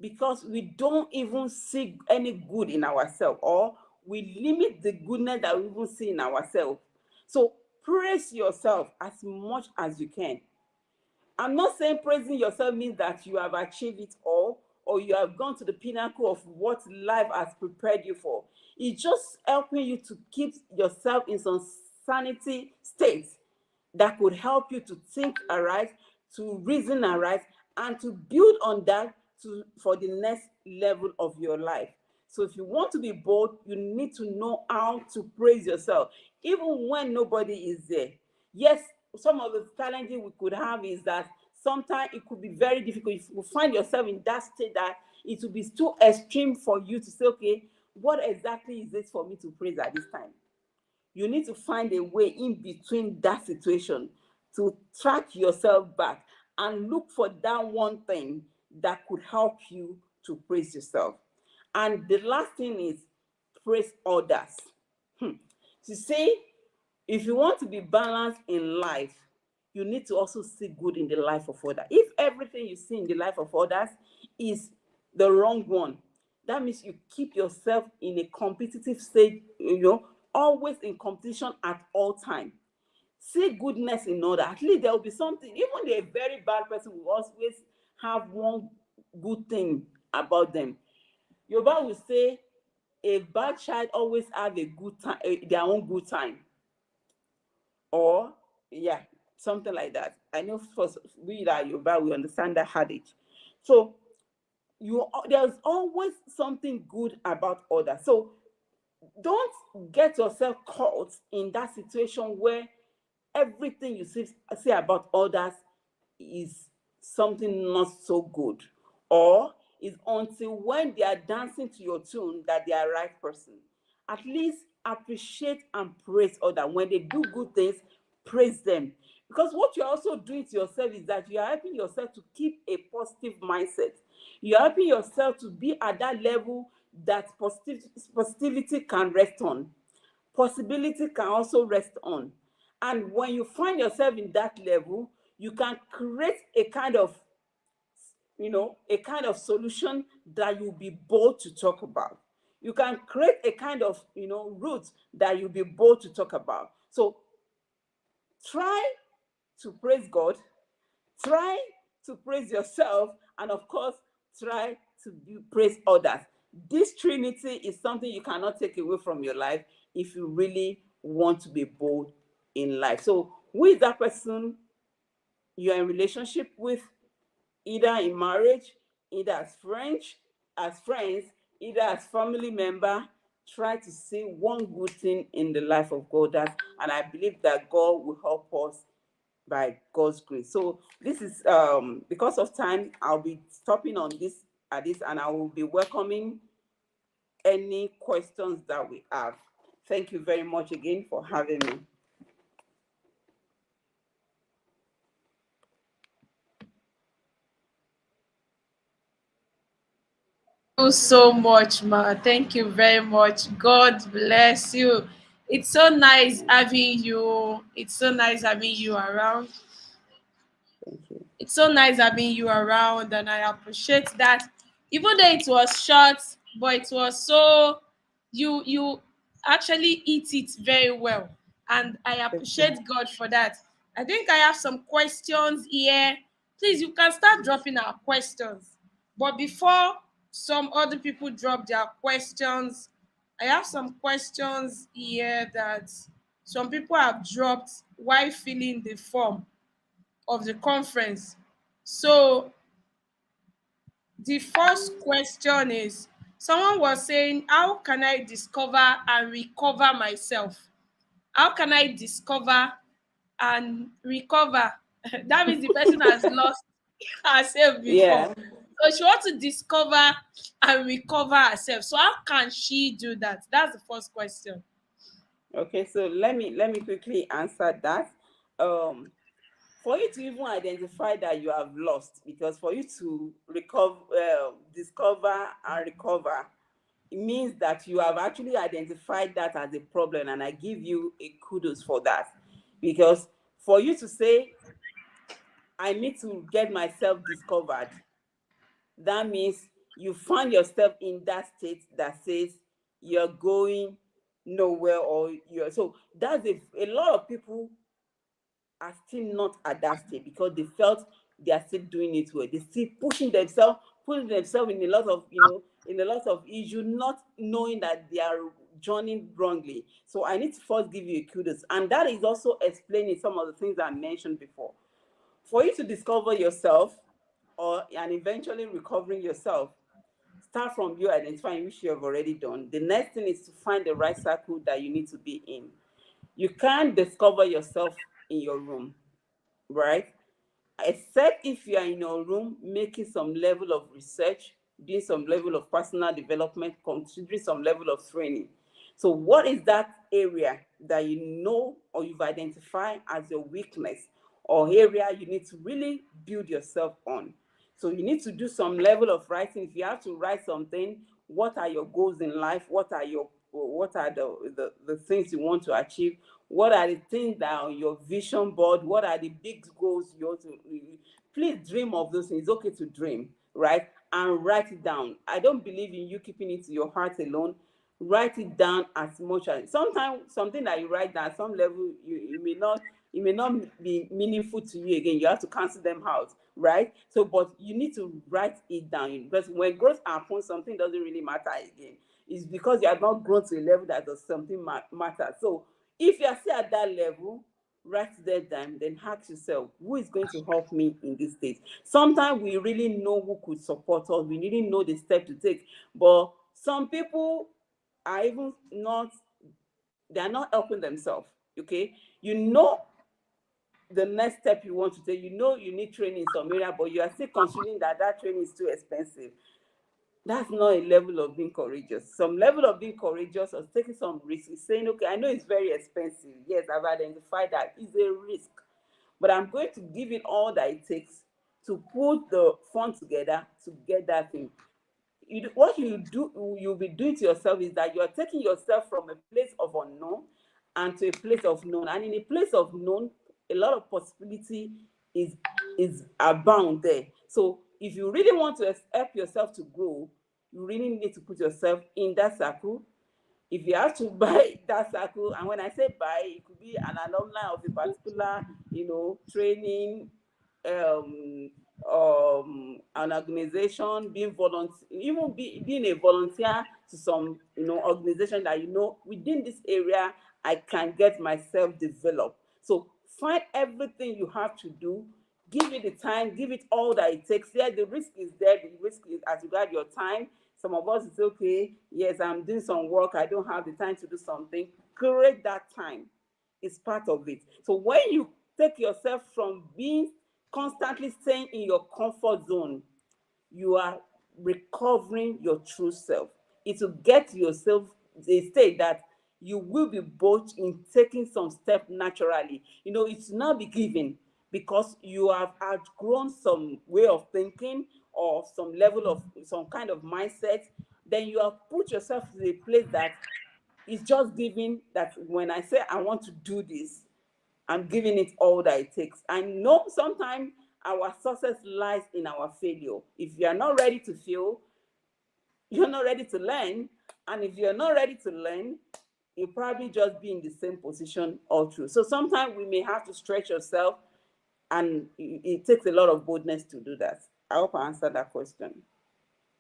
C: because we don't even see any good in ourselves, or we limit the goodness that we even see in ourselves. So praise yourself as much as you can. I'm not saying praising yourself means that you have achieved it all or you have gone to the pinnacle of what life has prepared you for. It's just helping you to keep yourself in some sanity state that could help you to think aright, to reason aright, and to build on that for the next level of your life. So if you want to be bold, you need to know how to praise yourself, even when nobody is there. Yes, some of the challenges we could have is that sometimes it could be very difficult. If you find yourself in that state that it will be too extreme for you to say, okay, what exactly is this for me to praise at this time? You need to find a way in between that situation to track yourself back and look for that one thing that could help you to praise yourself. And the last thing is praise others. You see, if you want to be balanced in life, you need to also see good in the life of others. If everything you see in the life of others is the wrong one, that means you keep yourself in a competitive state, always in competition at all time. See goodness in order. At least there will be something. Even a very bad person will always have one good thing about them. Yoruba will say a bad child always have a good time, their own good time. Or yeah, something like that. I know for we that Yoruba, we understand that adage. So there's always something good about others. So don't get yourself caught in that situation where everything you say about others is something not so good, or it's until when they are dancing to your tune that they are right person. At least appreciate and praise others. When they do good things, praise them, because what you're also doing to yourself is that you are helping yourself to keep a positive mindset. You're helping yourself to be at that level that positivity can rest on, possibility can also rest on. And when you find yourself in that level, you can create a kind of solution that you'll be bold to talk about. You can create a kind of route that you'll be bold to talk about. So try to praise God, try to praise yourself, and of course try to praise others. This trinity is something you cannot take away from your life if you really want to be bold in life. So who is that person you're in relationship with, either in marriage, either as friends, either as family member? try to see one good thing in the life of God, and I believe that God will help us by God's grace. So this is because of time, I'll be stopping on this at this, and I will be welcoming any questions that we have. Thank you very much again for having me.
B: You so much, ma. Thank you very much. God bless you. It's so nice having you. It's so nice having you around.
C: Thank you.
B: It's so nice having you around, and I appreciate that. Even though it was short, but it was so you actually eat it very well, and I
C: Thank you.
B: appreciate God for that. I think I have some questions here. Please, you can start dropping our questions. But before some other people drop their questions, I have some questions here that some people have dropped while filling the form of the conference. So the first question is, someone was saying, how can I discover and recover myself? How can I discover and recover? That means the person has lost herself before.
C: Yeah.
B: So she wants to discover and recover herself. So how can she do that? That's the first question.
C: Okay, so let me quickly answer that. Um, for you to even identify that you have lost, because for you to recover, discover and recover, it means that you have actually identified that as a problem, and I give you a kudos for that. Because for you to say, I need to get myself discovered, that means you find yourself in that state that says you're going nowhere, or you're so that's a lot of people are still not at that state because they felt they are still doing it well. They still putting themselves in a lot of, in a lot of issue, not knowing that they are joining wrongly. So I need to first give you a kudos, and that is also explaining some of the things I mentioned before. For you to discover yourself, and eventually recovering yourself, start from you identifying, which you have already done. The next thing is to find the right circle that you need to be in. You can't discover yourself in your room, right? Except if you are in your room making some level of research, doing some level of personal development, considering some level of training. So what is that area that you know or you've identified as your weakness, or area you need to really build yourself on? So you need to do some level of writing. If you have to write something, what are your goals in life? What are the things you want to achieve? What are the things that are on your vision board? What are the big goals you want to? Please dream of those things. It's okay to dream, right? And write it down. I don't believe in you keeping it to your heart alone. Write it down as much as sometimes something that you write down at some level, it may not be meaningful to you again. You have to cancel them out, right? So, but you need to write it down, because when growth happens, something doesn't really matter again. It's because you have not grown to a level that does something matter. So if you are still at that level, write that down, then ask yourself, who is going to help me in this state? Sometimes we really know who could support us. We really know the step to take. But some people are even not, they are not helping themselves. Okay. You know the next step you want to take, you know you need training in some area, but you are still considering that that training is too expensive. That's not a level of being courageous. Some level of being courageous or taking some risk is saying, okay, I know it's very expensive. Yes, I've identified that it's a risk, but I'm going to give it all that it takes to put the fund together to get that thing. What you'll be doing to yourself is that you're taking yourself from a place of unknown and to a place of known. And in a place of known, a lot of possibility is is abound there. So if you really want to help yourself to grow, you really need to put yourself in that circle. If you have to buy that circle, and when I say buy, it could be an alumni of a particular, training, um, an organization, being volunteer, even being a volunteer to some, organization that within this area I can get myself developed. So find everything you have to do. Give it the time, give it all that it takes. Yeah, the risk is there. The risk is as regard your time. Some of us, it's okay. Yes, I'm doing some work. I don't have the time to do something. Create that time. It's part of it. So when you take yourself from being constantly staying in your comfort zone, you are recovering your true self. It will get yourself a state that you will be both in taking some step naturally. You know, it's not be given because you have outgrown some way of thinking or some level of some kind of mindset. Then you have put yourself in a place that is just giving, that when I say I want to do this, I'm giving it all that it takes. I know sometimes our success lies in our failure. If you are not ready to fail, you're not ready to learn. And if you're not ready to learn, you'll probably just be in the same position all through. So sometimes we may have to stretch yourself, and it takes a lot of boldness to do that. I hope I answered that question.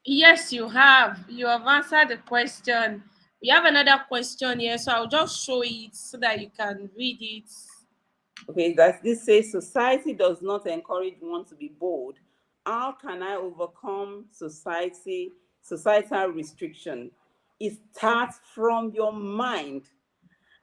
B: Yes, you have. You have answered the question. We have another question here, so I'll just show it so that you can read it.
C: Okay, that this says society does not encourage one to be bold. How can I overcome societal restriction? It starts from your mind.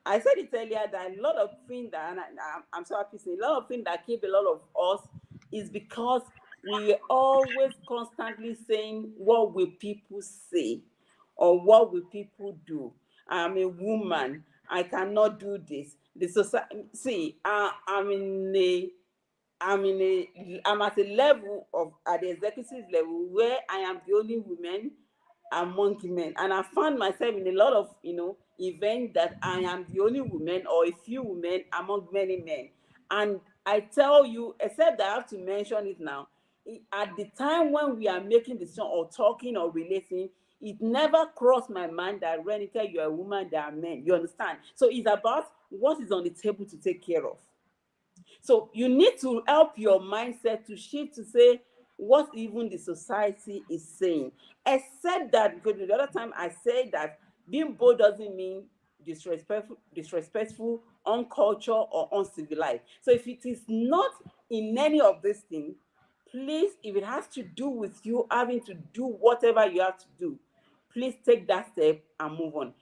C: I said it earlier that a lot of things that, and I'm so happy saying, a lot of things that keep a lot of us is because we are always constantly saying, what will people say? Or what will people do? I'm a woman. I cannot do this. The society, see, I'm at a level of, at the executive level, where I am the only woman among men, and I found myself in a lot of events that I am the only woman or a few women among many men. And I tell you, except that I have to mention it now, at the time when we are making decision or talking or relating, it never crossed my mind that Renika, you're a woman, there are men. You understand? So it's about what is on the table to take care of. So you need to help your mindset to shift to say what even the society is saying. Except that, because the other time I said that being bold doesn't mean disrespectful, uncultured, or uncivilized. So if it is not in any of these things, please, if it has to do with you having to do whatever you have to do, please take that step and move on.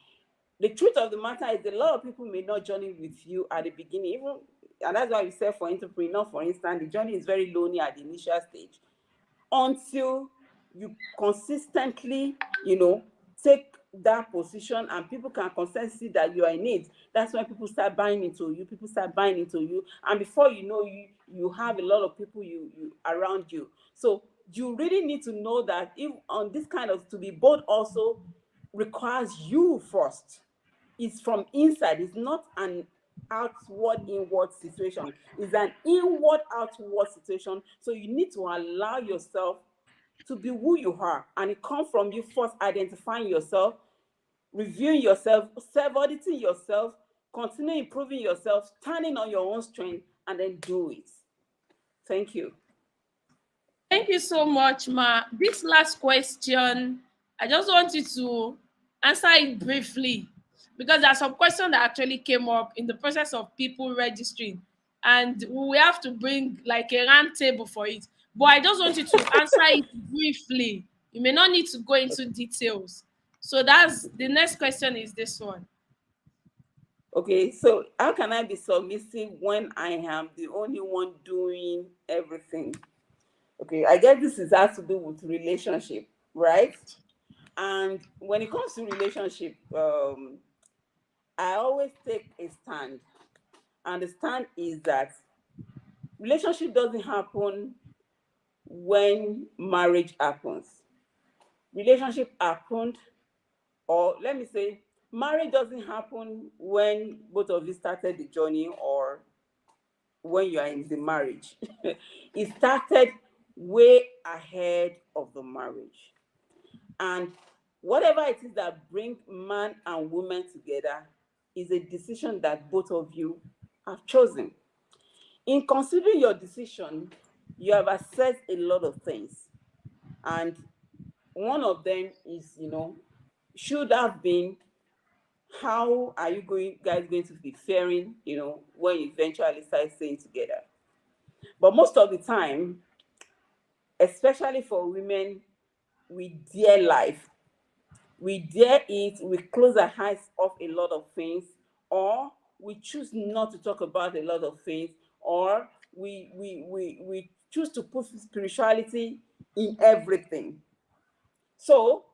C: The truth of the matter is a lot of people may not journey with you at the beginning, even, and that's why we say for entrepreneur, for instance, the journey is very lonely at the initial stage until you consistently, take that position and people can consistently see that you are in it. That's when people start buying into you, and before you know, you have a lot of people you around you. So you really need to know that if on this kind of, to be bold also requires you first. It's from inside. It's not an outward inward situation. It's an inward outward situation. So you need to allow yourself to be who you are, and it comes from you first identifying yourself, reviewing yourself, self-auditing yourself, continue improving yourself, standing on your own strength, and then do it. Thank you.
B: Thank you so much, Ma. This last question, I just want you to answer it briefly because there are some questions that actually came up in the process of people registering, and we have to bring like a round table for it. But I just want you to answer it briefly. You may not need to go into details. So that's the next question is this one.
C: Okay, so how can I be submissive when I am the only one doing everything? Okay, I guess this has to do with relationship, right? And when it comes to relationship, I always take a stand. And the stand is that relationship doesn't happen when marriage happens. Relationship happened, or let me say, marriage doesn't happen when both of you started the journey or when you are in the marriage. It started way ahead of the marriage. And whatever it is that brings man and woman together is a decision that both of you have chosen. In considering your decision, you have assessed a lot of things. And one of them is, should have been, how are you guys going to be faring, when you eventually start staying together? But most of the time, especially for women with dear life, we dare it, we close our eyes off a lot of things, or we choose not to talk about a lot of things, or we choose to put spirituality in everything. So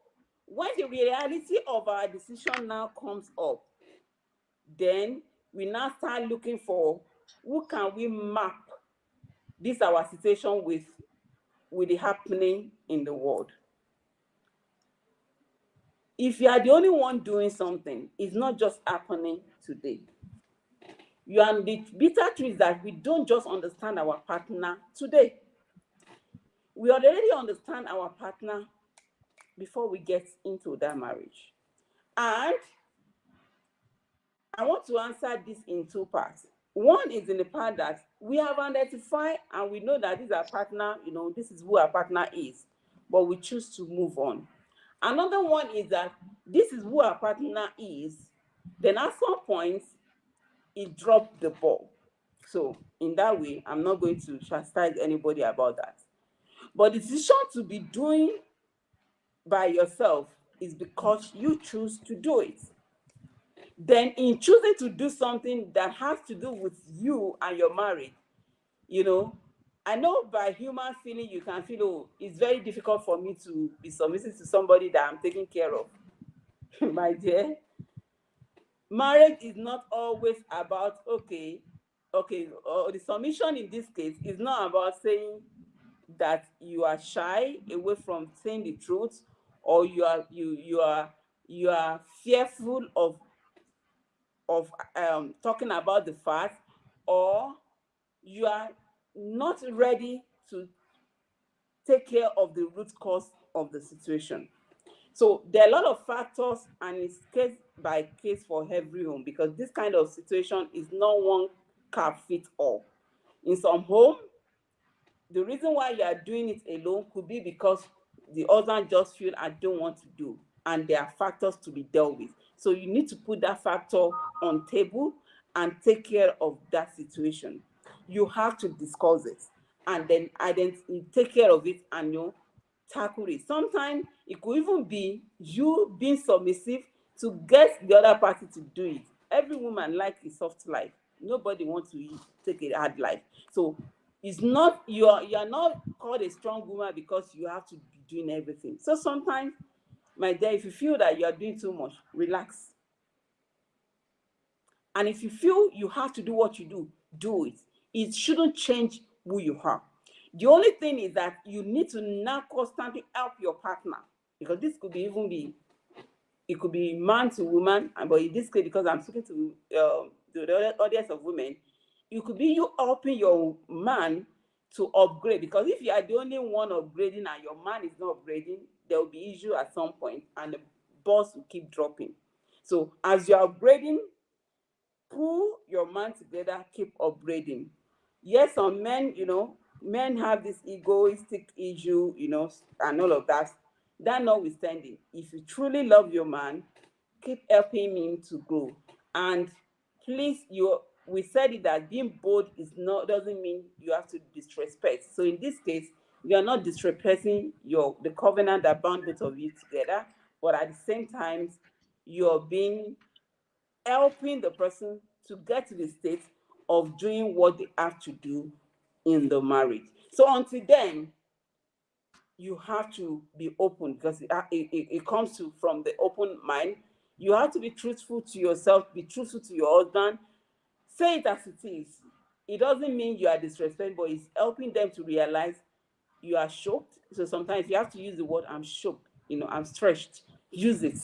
C: when the reality of our decision now comes up, then we now start looking for who can we map this our situation with the happening in the world. If you are the only one doing something, it's not just happening today. You are the bitter truth that we don't just understand our partner today. We already understand our partner before we get into that marriage. And I want to answer this in two parts. One is in the part that we have identified and we know that this is our partner, this is who our partner is, but we choose to move on. Another one is that this is who our partner is, then at some point, it dropped the ball. So in that way, I'm not going to chastise anybody about that. But the decision to be doing by yourself is because you choose to do it. Then in choosing to do something that has to do with you and your marriage, I know by human feeling you can feel, oh, it's very difficult for me to be submissive to somebody that I'm taking care of. My dear, marriage is not always about, the submission in this case is not about saying that you are shy away from saying the truth, or you are fearful of talking about the fact, or you are not ready to take care of the root cause of the situation. So there are a lot of factors, and it's case by case for every home, because this kind of situation is not one cap fit all. In some home, the reason why you are doing it alone could be because the husband just feel, I don't want to do, and there are factors to be dealt with. So you need to put that factor on table and take care of that situation. You have to discuss it and then take care of it, and tackle it. Sometimes it could even be you being submissive to get the other party to do it. Every woman likes a soft life. Nobody wants to take a hard life. So it's not, you are not called a strong woman because you have to be doing everything. So sometimes, my dear, if you feel that you are doing too much, relax. And if you feel you have to do what you do it. It shouldn't change who you are. The only thing is that you need to now constantly help your partner, because this could be it could be man to woman, but in this case, because I'm speaking to the audience of women, it could be you helping your man to upgrade. Because if you are the only one upgrading and your man is not upgrading, there will be issue at some point, and the boss will keep dropping. So as you're upgrading, pull your man together, keep upgrading. Yes, some men, men have this egoistic issue, and all of that. That notwithstanding, if you truly love your man, keep helping him to grow. And please, we said it that being bold doesn't mean you have to disrespect. So in this case, you are not disrespecting the covenant that bound both of you together, but at the same time, you're helping the person to get to the state of doing what they have to do in the marriage. So until then, you have to be open, because it comes from the open mind. You have to be truthful to yourself, be truthful to your husband. Say it as it is. It doesn't mean you are disrespectful, but it's helping them to realize you are shocked. So sometimes you have to use the word, I'm shocked, I'm stretched. Use it.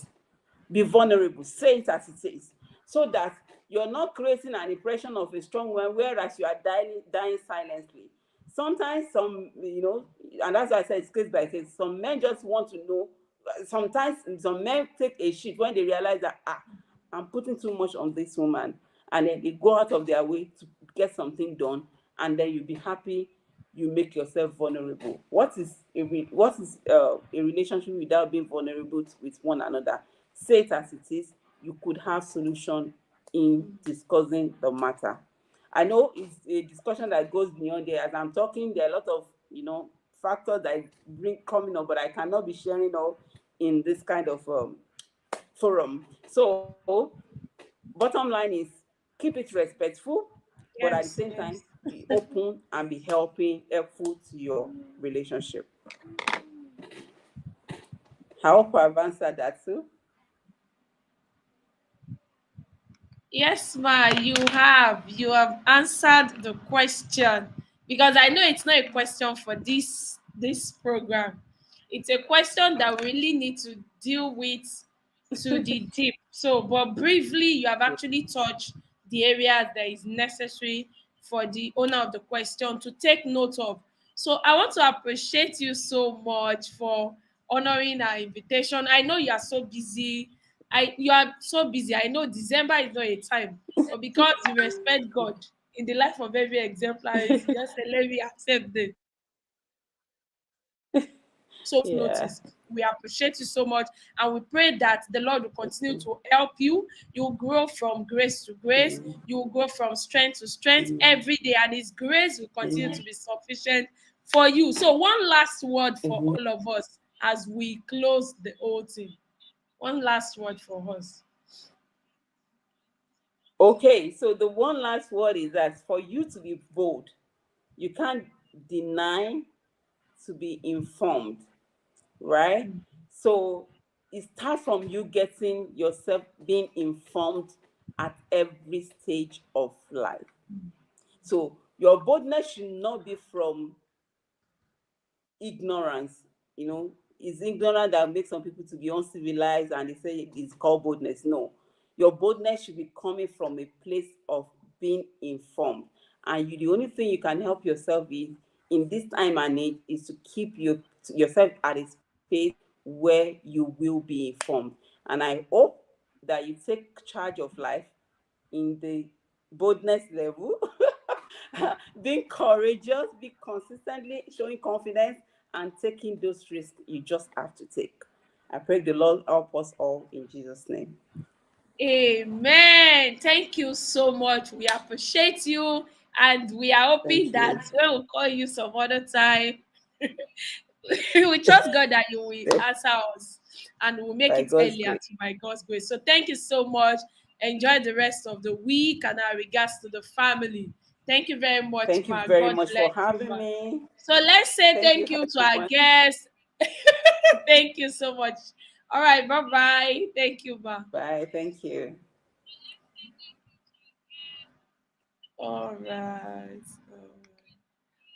C: Be vulnerable. Say it as it is, so that you're not creating an impression of a strong woman, whereas you are dying silently. Sometimes and that's why I said it's case by case. Some men just want to know. Sometimes some men take a shit when they realize that, I'm putting too much on this woman, and then they go out of their way to get something done, and then you'll be happy. You make yourself vulnerable. What is a relationship without being vulnerable with one another? Say it as it is. You could have solution in discussing the matter. I know it's a discussion that goes beyond there. As I'm talking, there are a lot of factors that bring coming up, but I cannot be sharing all in this kind of forum. So bottom line is keep it respectful, but at the same time, be open and be helpful to your relationship. I hope I've answered that too.
B: Yes, ma, you have answered the question, because I know it's not a question for this program. It's a question that we really need to deal with to the deep. So, but briefly, you have actually touched the area that is necessary for the owner of the question to take note of. So, I want to appreciate you so much for honoring our invitation. I know you are so busy. You are so busy. I know December is not a time, but because you respect God in the life of every Xemplaris, you just say, let me accept this. So notice, we appreciate you so much, and we pray that the Lord will continue to help you. You will grow from grace to grace. You will grow from strength to strength every day, and His grace will continue to be sufficient for you. So, one last word for all of us as we close the whole thing. One last word for us.
C: Okay, so the one last word is that for you to be bold, you can't deny to be informed, right? So it starts from you getting yourself being informed at every stage of life. So your boldness should not be from ignorance. It's ignorance that makes some people to be uncivilized, and they say it's called boldness. No, your boldness should be coming from a place of being informed. And the only thing you can help yourself with in this time and age is to keep yourself at a space where you will be informed. And I hope that you take charge of life in the boldness level, being courageous, be consistently showing confidence, and taking those risks you just have to take. I pray the Lord help us all in Jesus' name.
B: Amen. Thank you so much. We appreciate you, and we are hoping that when we call you some other time, we trust God that you will answer us, and we'll make it earlier by God's grace. So thank you so much. Enjoy the rest of the week, and our regards to the family. Thank you very much.
C: Thank you very much for having me.
B: So let's say thank you to our guests. Thank you so much. All right, bye-bye. Thank you, ma.
C: Bye, thank you.
B: All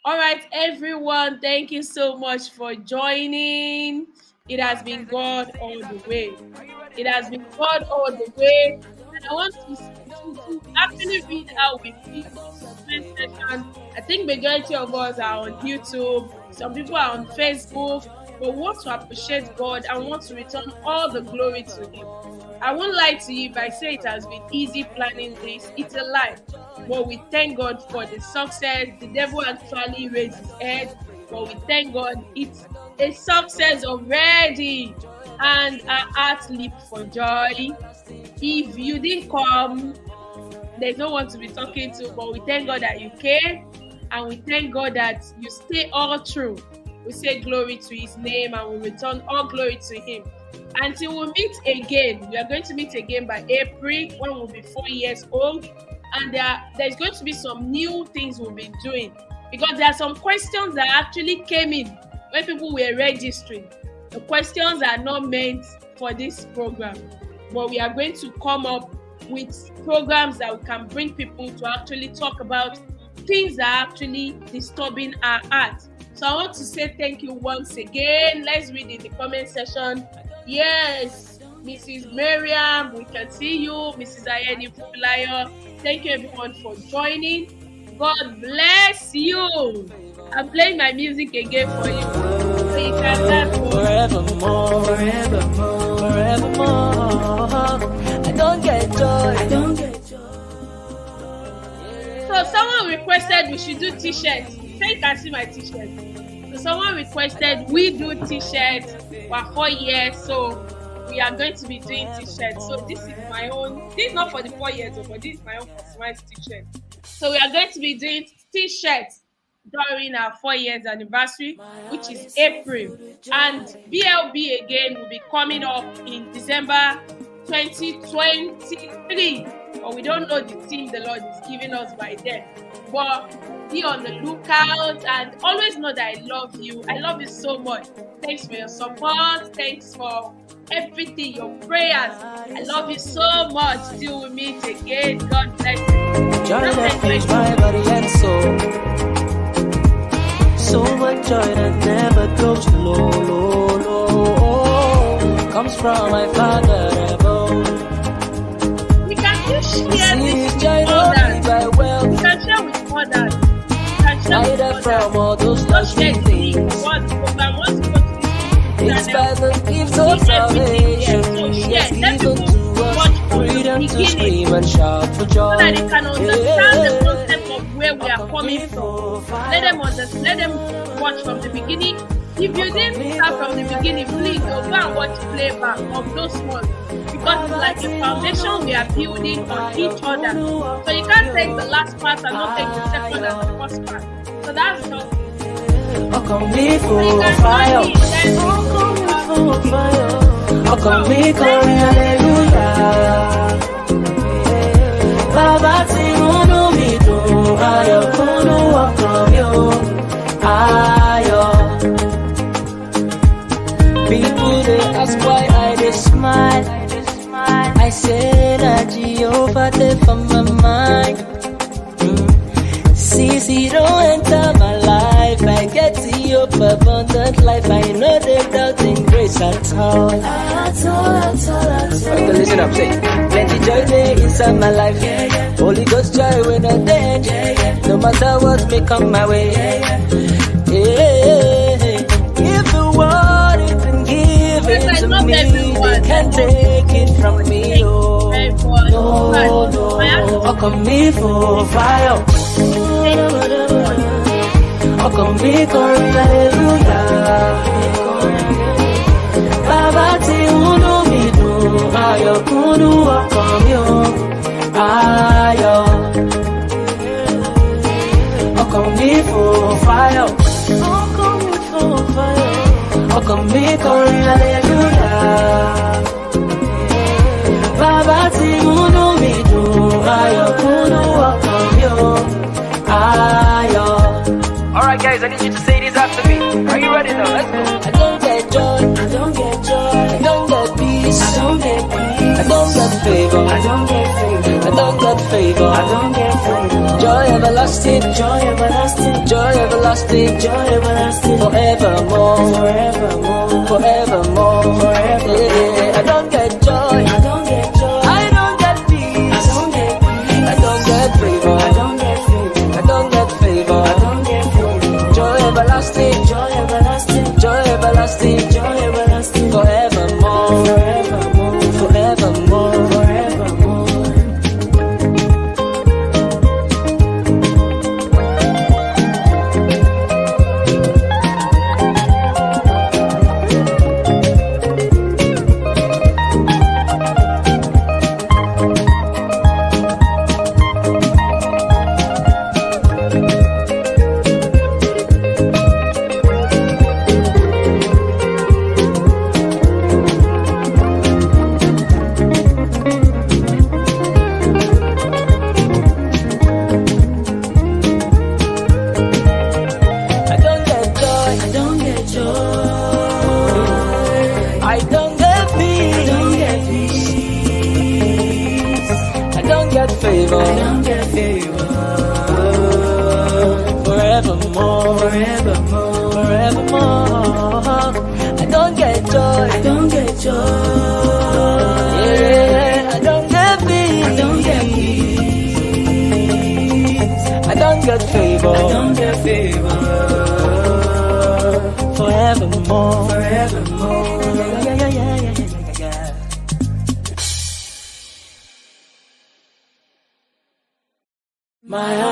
B: right, everyone. Thank you so much for joining. It has been God all the way. It has been God all the way. And I want to actually read out with you the session. I think majority of us are on YouTube. Some people are on Facebook. But we want to appreciate God and want to return all the glory to Him. I won't lie to you if I say it has been easy planning this. It's a lie. But we thank God for the success. The devil actually raised his head. But we thank God it's a success already. And our hearts leap for joy. If you didn't come, there's no one to be talking to. But we thank God that you came. And we thank God that you stay all through. We say glory to His name, and we return all glory to Him. Until we meet again, we are going to meet again by April, when we'll be 4 years old. And there's going to be some new things we'll be doing, because there are some questions that actually came in when people were registering. The questions are not meant for this program, but we are going to come up with programs that we can bring people to actually talk about things that are actually disturbing our heart. So I want to say thank you once again. Let's read in the comment section. Yes, Mrs. Miriam, we can see you. Mrs. Ayeni Fupilayo. Thank you everyone for joining. God bless you. I'm playing my music again for you. So you can dance
A: forevermore, forevermore, forevermore. I don't get joy.
B: So someone requested we should do t-shirts. So you can see my t-shirt. So someone requested we do t-shirts for 4 years. So we are going to be doing t-shirts. So this is my own. This is not for the 4 years, but this is my own customized t-shirt. So we are going to be doing t-shirts during our 4 years anniversary, which is April. And BLB again will be coming up in December 2023. But we don't know the team the Lord is giving us by then. But be on the lookout and always know that I love you. I love you so much. Thanks for your support. Thanks for everything, your prayers. I love you so much. Till we meet again. God bless you.
A: Joy that fills my body and soul. So much joy that never goes low, low, low. Comes from my Father above.
B: We can just share this with
A: joy
B: others.
A: by wealth.
B: We can share with others. We can share with others.
A: From all those
B: Just share
A: lovely
B: things.
A: things.
B: What program? What's going to
A: It's by the gift of salvation. He has given to us freedom to scream and shout for joy.
B: So that they can understand the concept of where we are coming from. Let them understand. Let them watch from the beginning. If you didn't start from the beginning, please go and watch playback of those ones. Because it's like a foundation we are building on each other. So you can't take the last part and not take the second and the first part. So that's just
A: I'll come me for fire. I'll come me calling hallelujah. Baba ti munu mi dun, ayọ̀ kunu ọkàn mi o, ayọ̀. People they ask why I dey smile. I say that Jehovah dey for my mind. See, don't enter my life. I get to your abundant life. I know they doubting grace at all. Okay, listen up, say. Plenty joy there inside my life. Holy Ghost joy when I end. No matter what may come my way. If the world isn't giving to me, they can't take it from me. Oh, no. I'll come me for fire. I'll come be calling hallelujah. Baba ti unu mi dun, ayọ̀ kunu ọkàn mi o, ayọ̀. I'll come be for fire. I'll come be calling hallelujah. Baba ti unu mi dun, ayọ̀ kunu ọkàn mi o, ayọ̀.
D: Alright guys, I need you to say this after me. Are you ready now? Let's go.
A: I don't get joy, I don't get joy, I don't get peace, I don't get peace, I don't get favor, I don't get favor, I don't get favor, I don't get favor. Joy everlasting, joy everlasting, joy everlasting, joy everlasting, forevermore, forevermore, forevermore, forever. Yeah, I don't get joy, I don't get joy, I don't get peace, I don't get peace, I don't get favor, I don't get favor, I don't get favor, I don't get favor. Joy everlasting, joy everlasting, joy everlasting, joy everlasting, forevermore, forevermore, forevermore, forevermore. Favor. I don't get favor. Forevermore, forevermore, forevermore. I don't get joy. I don't get joy. Yeah, I don't get peace. I don't get peace. I don't get favor. I don't get favor. Forevermore, forevermore. My